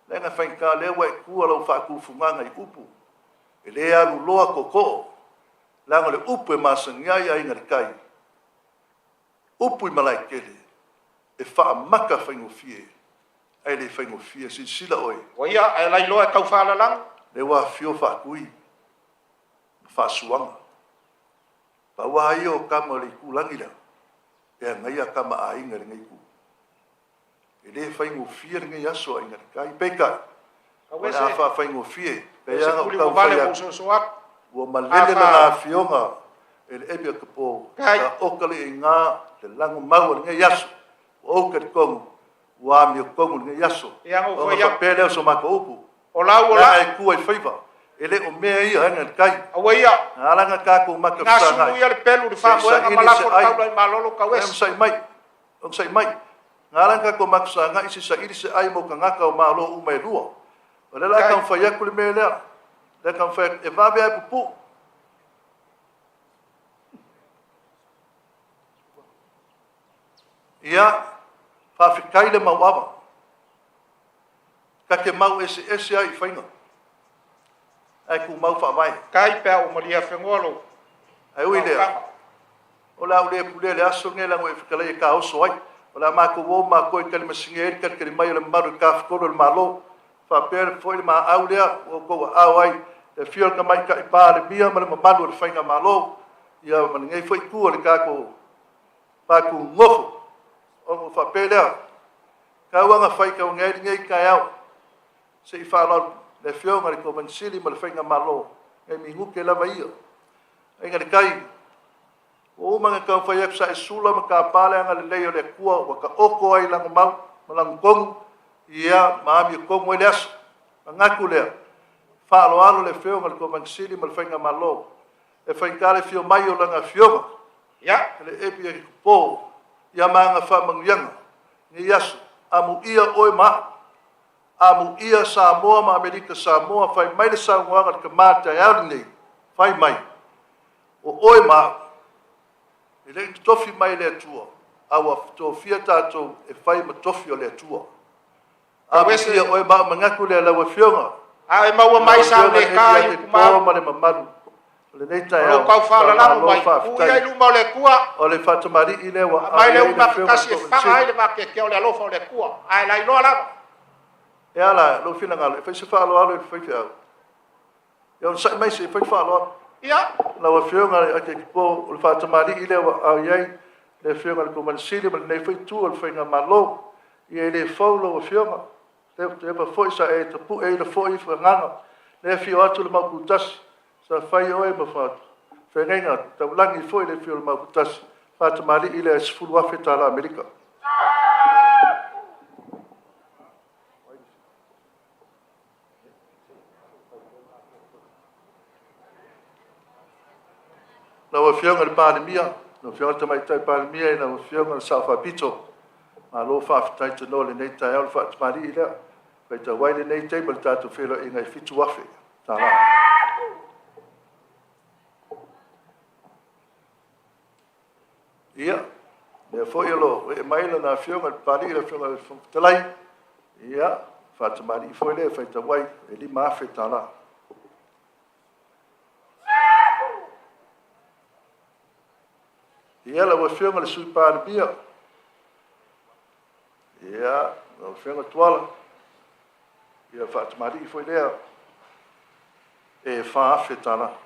Lenga whainka lewa e kua lau whaakufunganga i upu. E le alu loa koko. Langa le upu e masangiai ai ngari kai. Upu i malai kele. E wha maka whaingofie. Ai le whaingofie sin sila oe. Waia, e lai loa e kau whaalalang. Le wa fio whaakui. Whaasuanga. Pa wahai o kama le kulangi la. E ngai a kama a inga le ngai ku. E le whaingofie le ngai aso ai ngari kai. Peka. Wale a whaingofie. Pe anga o kau whaiak. Ua malele na ngā fionga. E le ebia kapo. Ka okale i ngā le lango maua le ngai aso. Oka le kongu. Ua mi o kongu le ngai aso. E anga o whaiak. O pele so maka upu. O lau o lau. E kua i whaiva. Ele o mea ia hanga le kai. Awa ia. Ngā langa kako maka whangai. Ngā sunu ia le pelu le whamoe ngā malako le kaula i malolo ka wesi. Ngā sai mai. Ngā sai mai. Ngā langa kako maka whangai isi sa iri se ai mo ka ngaka o malo umai lua. O le lai kam whaiaku le mea lea. Le kam whaiaku e vawe ai pupu. Ia. Whawhikai le mauawa. Ka ke mau ese ai whainga. Ai ku mau whaamai. Kai pea o maria whengolo. Ai ui lea. O la ule pule le aso nge lango e whikalai e ka oso ai. O la mako wō mako e kalima singe eri kari mai o le maru e ka whikoro le malo. whapere foi le ma au lea o ko au ai e fio ka mai ka ipa le mia ma le mamalu le whainga malo ia ma ngei foi kua le kako pa ku ngofo o mo whapere lea ka wanga whai ka ngei ka au se i whanau le fio ngari ko mansili ma le whainga malo e mi huke lava ia e ngari kai o manga ka whai epsa e sula ma ka pale anga le leo le kua wa ka oko ai langa mau ma langa kongu ia maami kongu e le aso ngaku lea whaalo alo le fio ngari ko mansili ma le whainga malo e whaingale fio mai o langa fio Ya. le epi e kupo ia maanga whamangianga ni aso amu ia oe maa amu ia Samoa ma Amerika Samoa fai mai le Samoa ka mata ya nei fai mai o oi ma ele tofi mai le tua awa tofia tato e fai ma tofi o le tua amu ia oi ma mangaku le la fionga Ai mau mai sa le kai ma ma le mamalu le nei tai o ka fala la mai u ia lu mau le kua o le fatamari ile wa mai le u ma kasi fa ai le ma ke o le alofa o le kua ai la ilo la e ala lo fina ngalo e fai alo alo e fai fia yo sai mai se fai alo ia la wa fio ngalo ake po o fa tamari ile wa au yai le fio ngalo ko man sili man nei fai tu o fai ngamalo e le folo o fio ngalo te pa foi sa e te pu e le foi fa nganga le fio atu le mau kutas sa fai o e ma fa fai ngenga ta langi foi le fio le mau kutas fa tamari ile es fulu afeta la Amerika na wa fionga le pandemia no fionga te mai tai pandemia na wa fionga sa fa pito ma lo fa tai to no le nei tai al fa mari ile pe ta wai le nei tai mal ta to felo inga fitu wafe ta la ia le fo lo e mai na fionga le pari le fionga te lai ia fa te mari fo le fa ta wai e li ma fe ta la ia la wa fionga le sui pandemia ia la fionga tuala ia fa te mari fo le e fa fe ta la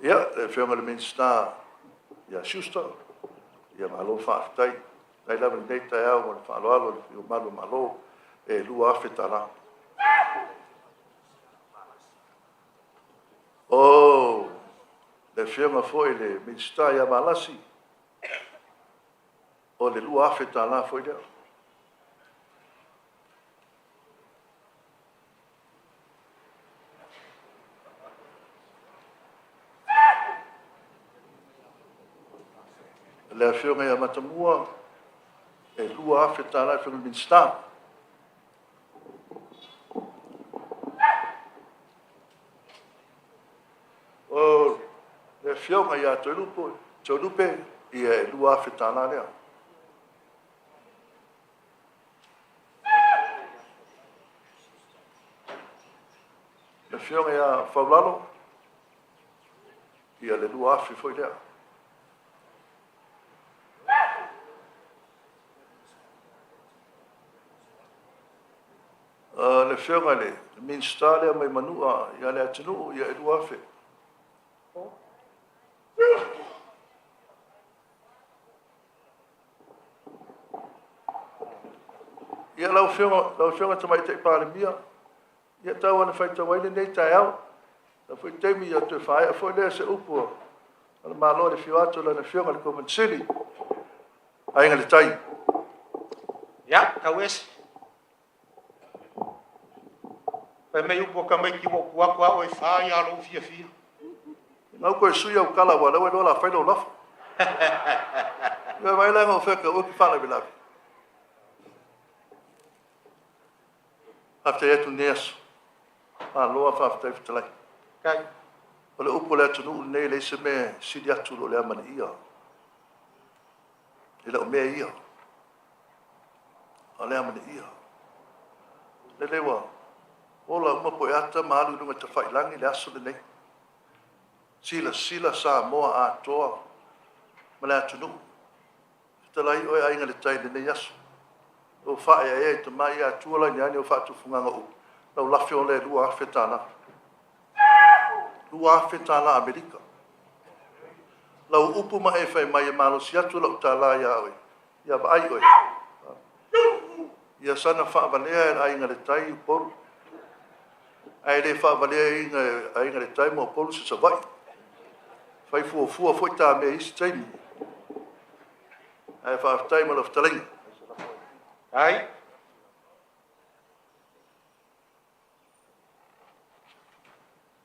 ia le fionga le minsta ia shusta ia malo fa tai dai la ben dei tai au fa lo alo o malo malo e lu afetala oh le fionga foi le minsta ia malasi o le lu afetala foi le le fionga ia matamua e lua afetala e minsta o le fionga ia tolupe ia e lua afetala lea le fionga ia faulalo ia le lua afe foi lea le fionga le minsta le mai manua ia le atinu ia e lua afe ia lau fionga tamai te pandemia ia tau ana fai tawai le nei tai au na foi temi ia te fai foi le se upu ala malo le fio atu le fionga le komansili ainga le tai ya kawes pe me upo ka mai ki wo kwa o fa ya lo fia fia ngau ko su ia kala wa le la fai lo laf ia vai la ngo fe ka o ki fala bila after yetu neas lo fa after fitlai kai o le upo le tunu nei le se me si dia tu lo le amana ia ele o me ia ale amana ia le lewa ola mo po ata malu no te fai langi le aso le nei sila Samoa atoa ma le atunu talai o ai ngale tai le yasu o fa e te mai atua la nyani o fa tu funga o lau lafi o le lua fetana Amerika lau upu ma e fai mai malo si atu lau tala ya oi ya ba ai oi ya sana fa valea ai ngale tai por ai le fa valea ai ngale tai mo por se vai fai fu foi ta me is tai ai fa tai mo loftaling Ai,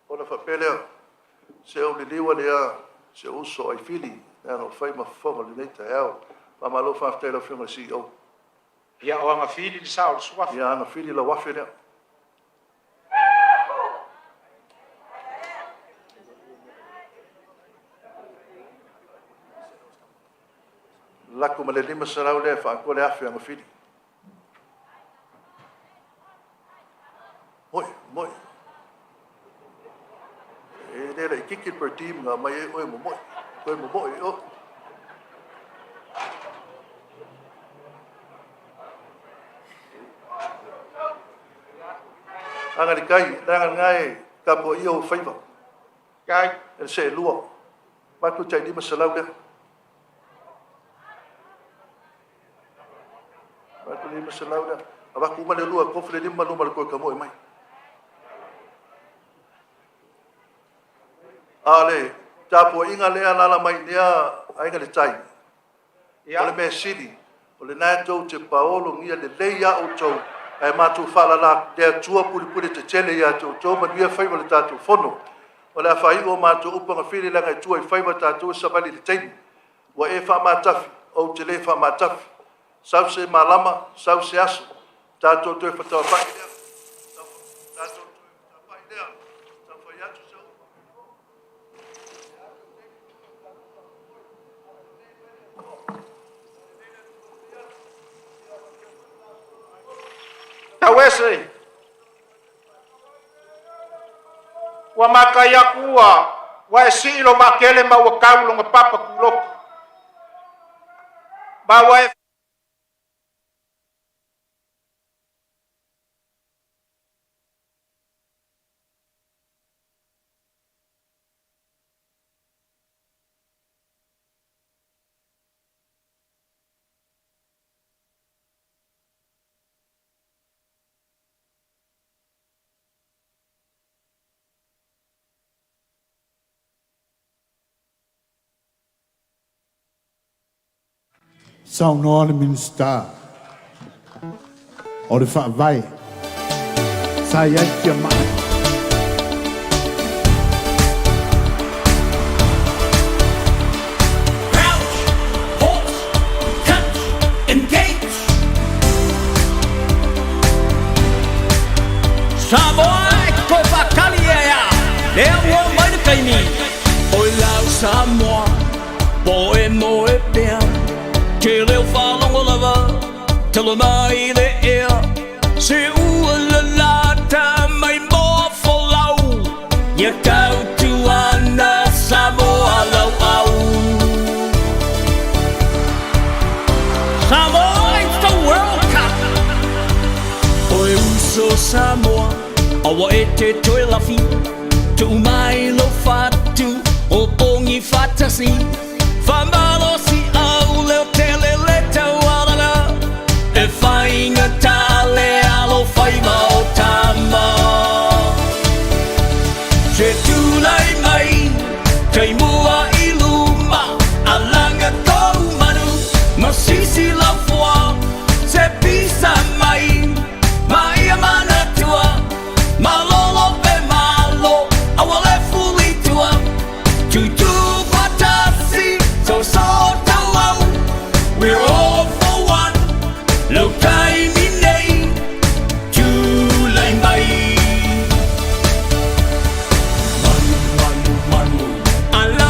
ona fa pelea se o liwa lea se uso ai fili no fai ma fonga le nei tau pa malo fa tele fonga si o ia o anga fili di sao suaf. ya na fili la wafe lea lako ma le lima sarau lea fa ko le afe anga fili moi e le kiki per team nga mai oi mo moi o anga di kai dangan ngai kapo io faiva Kai, el se lua ma tu tai lima sarau lea ma tu lima sarau lea aba ku ma le lua ko fle lima luma ko ka mo mai ale tapo inga lea lala mai lea ainga le tai ia, ole me sili ole nato te paolo ngia le leia o tau ai matu fala la le tua puli te tele ya tau ma dia fai le tatu fono ole afai o matu upanga fili la ngai tua fai tatu sabali le tai wa e fa matafi o te le fa matafi sau se malama sau se aso tatu to fa tau pai lea tatu to pai lea tau fa ya tu sau ta wese. Wa makaya kuwa, wa esi lo makele ma wa kaulo nga papa kulok. Ba wa Sound on the minister. O le whaavai. Sai ai kia mai. Samoa ko whakaliea e ua mai na kaimi oi lau Samoa po e mo e pia ke leo whalongo lava tala mai le ea se ua la lata mai mo whalau ia kau tu ana Samoa lau au Samoa it's the World Cup oi uso Samoa awa e te toe lafi tu mai lo fatu o pongi fatasi famalo si au leo tele le tauarana e whainga tale alo whaima o tama se tūlai mai kei mua i luma alanga kou manu masisi la fua se pisa mai mai a mana tua malolo pe malo awale fuli tua tutu patasi so tau we're all for one lo kai minei tu lai mai manu manu manu ala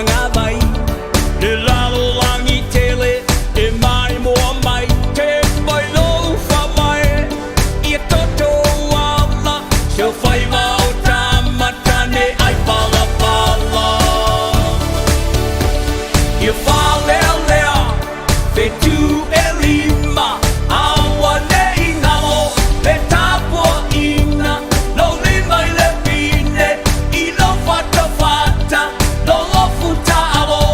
ngā mai Le lalo langi tele E mai moa mai Te pai lau wha mai Ia toto ala Se whai mau tamata Ne ai pala pala Ia whalea lea Fe tu e lima Awa nei ngamo Pe tapua ina Lo lima i le pine I lo fata fata Lo lofu ta'alo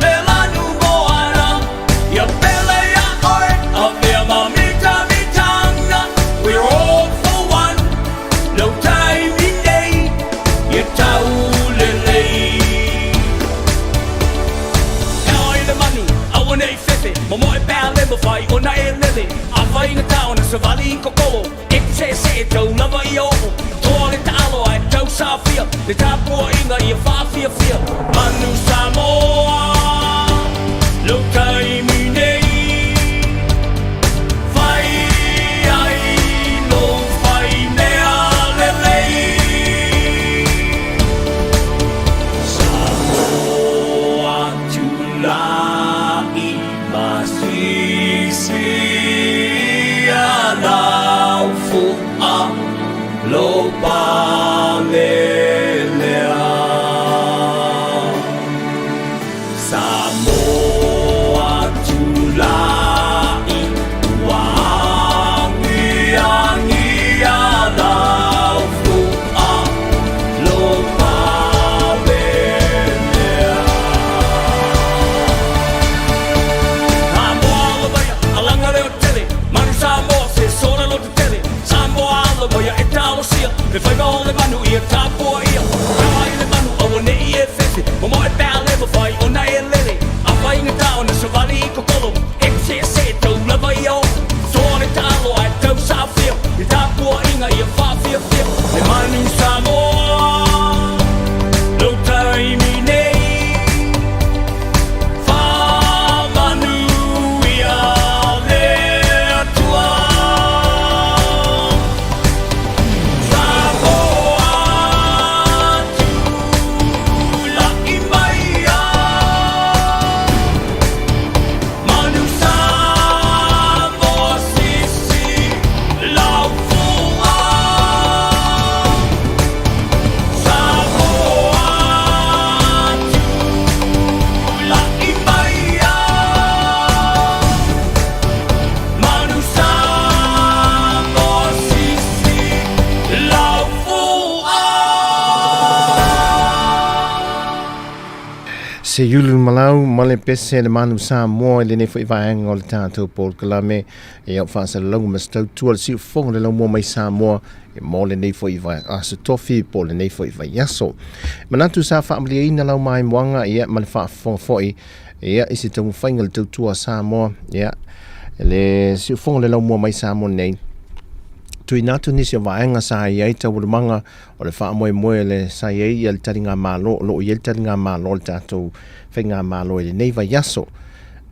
Le lanu moana Ia pele ia oi A vea mamita mitanga We're all for one No time in day Ia tau lelei Ai le manu, awa nei fefe Ma moe pēa le mawhai o na e lele A whai na tau na sa wali i kokolo E se se e tau lava i oho Toa le ta alo ai tau sa fia Le tāpua inga i a whawhia fia Manu Samoa Lo taimi nei Whai ai lo whai mea lelei Samoa tula I masisi Alau fu'a lo palelea Samoa tulai wangi angi alau fu'a lo palelea Samoa lo baya alanga leo tele Manu Samoa se sora lo te tele Samoa lo baya e talo sia Me whai mau le manu i a tāpua ia Rai le manu awa ne i e fefe Ma moe pēa le mawhai o na e lele A whai ngā tau na sa wali i kokolo E se se tau lava i au Soa le talo ai tau sa whia I tāpua inga i a whawhia whia Le manu Samoa Lo taimi nei Whamanu ia le atua Samoa tula i mai a Manu Samoa sisi lau fua Samoa tula i mai a Manu Samoa sisi lau fua Se yulu malau male pese le manu Samoa le ne foi vaenga o le tātou Paul Kalame e au whaasa le longu mastau tua le siu fonga le longu mai Samoa e mo le nei foi vai aso tofi po le nei foi vai yaso. Manatu sa whaamlia ina lau mai mwanga ia male wha fonga foi ia isi tamu whainga le tautua Samoa ia le siu fonga le longu mai Samoa nei. Tui natu nisi o vaenga sa iai tau manga o le wha moe moe le sa iai le taringa malo lo i le taringa malo le tātou whainga malo le nei vai yaso.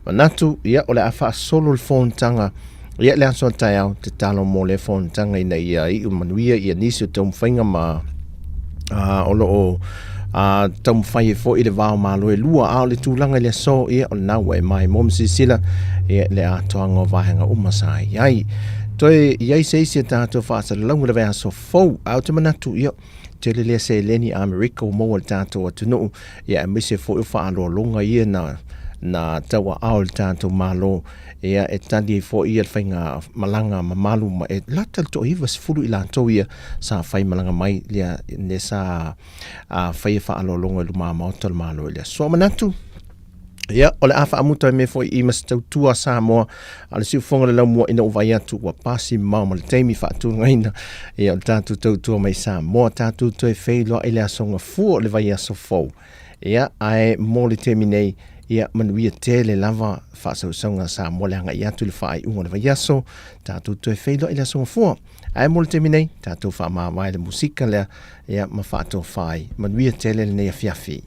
Manatu ia o le awha solo le whontanga ia le aso tai au te talo mo le whontanga ina ia i umanuia ia nisi o tau whainga ma o lo o tau whai e fo i le vao malo e lua ao le tūlanga le so ia o le naua e mai momsi sila ia le atoanga o vahenga umasa iai. Toi iai seisi tātou whaasa le launga le vea so fau au te manatu ia te le lea se leni Amerika o maua le tātou atunu ia e mise fo i whaaloa longa ia na taua ao le tātou malo ia e tani e fo ia le whainga malanga ma malu ma e lata le to iwa se furu i la tau ia sa whai malanga mai lea ne sa whai e whaaloa longa luma maota le malo lea so manatu. Ia, o le awha amuta me fo i mas Tautua Samoa, ale siu fonga le laumua ina o vai atu wa pasi mau ma le teimi whaatu ngaina, ia o le tātu Tautua mai Samoa, tātu toi whailoa i le asonga fua o le vai aso fau. Ia, ae mo le temi nei, ia manuia te le lava whaasausanga Samoa le hanga i atu le whaai unga le vai aso, tātu toi whailoa i le asonga fua. Ae mo le temi nei, tātu wha maa mai le musika lea, ia ma whaato whaai, manuia te le nei a fiafi.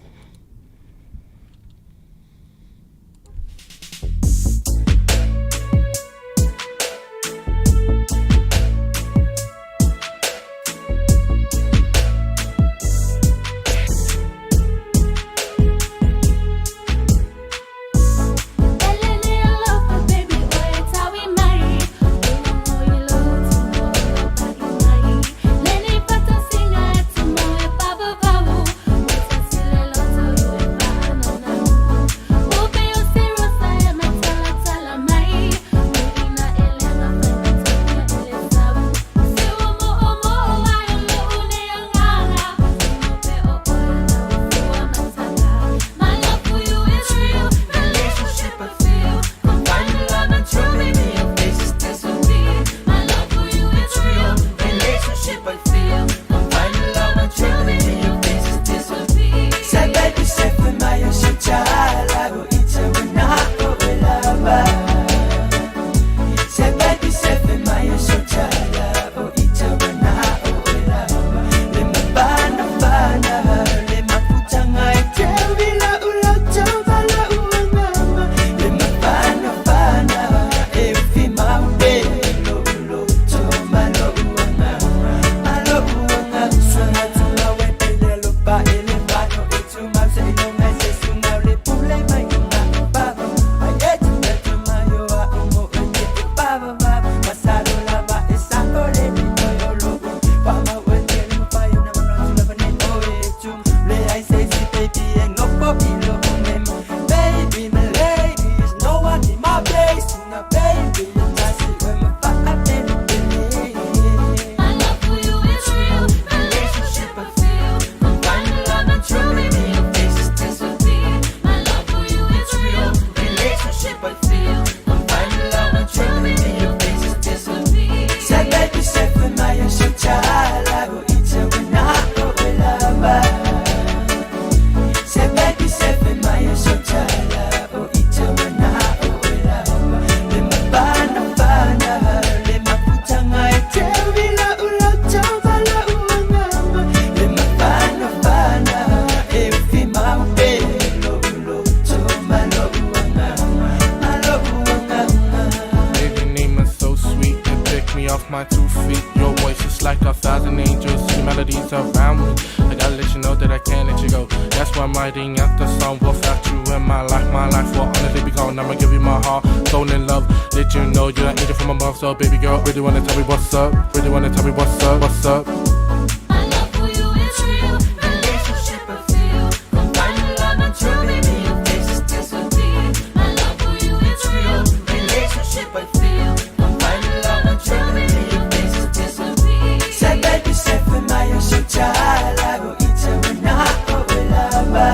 feet. Your voice is like 1,000 angels. Your melodies around me. I gotta let you know that I can't let you go. That's why I'm writing out the song. Without you in my life will honestly be gone. I'ma give you my heart, soul and love. Let you know you're an angel from above. So baby girl, really wanna tell me what's up? Really wanna tell me what's up? What's up? My love for you is real. Relationship I feel. Come find me love and true, baby. Your face is disappear. My love for you is real. Relationship I feel. Come find me love and true, baby. Your face is disappear. Say baby, say for my chala, go eat a winna, oh lava.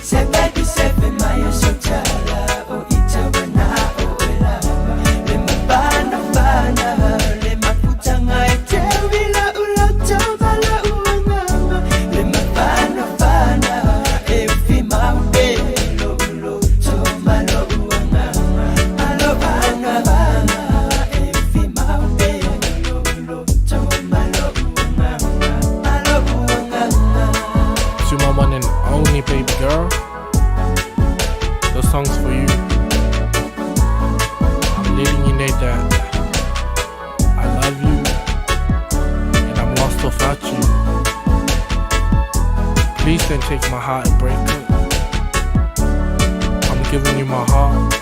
Say baby, say for my chala, go eat a winna, oh lava. Le mabana bana, le makutanga etewila uloto bala uangama. Le mabana bana, efi maude lo uloto malo uangama. Alo bana bana, efi maude lo uloto malo uangama. Alo uangama. To my one and only baby girl, the song's for you. I'm letting you know that I love you and I'm lost without you. Please don't take my heart and break it. I'm giving you my heart.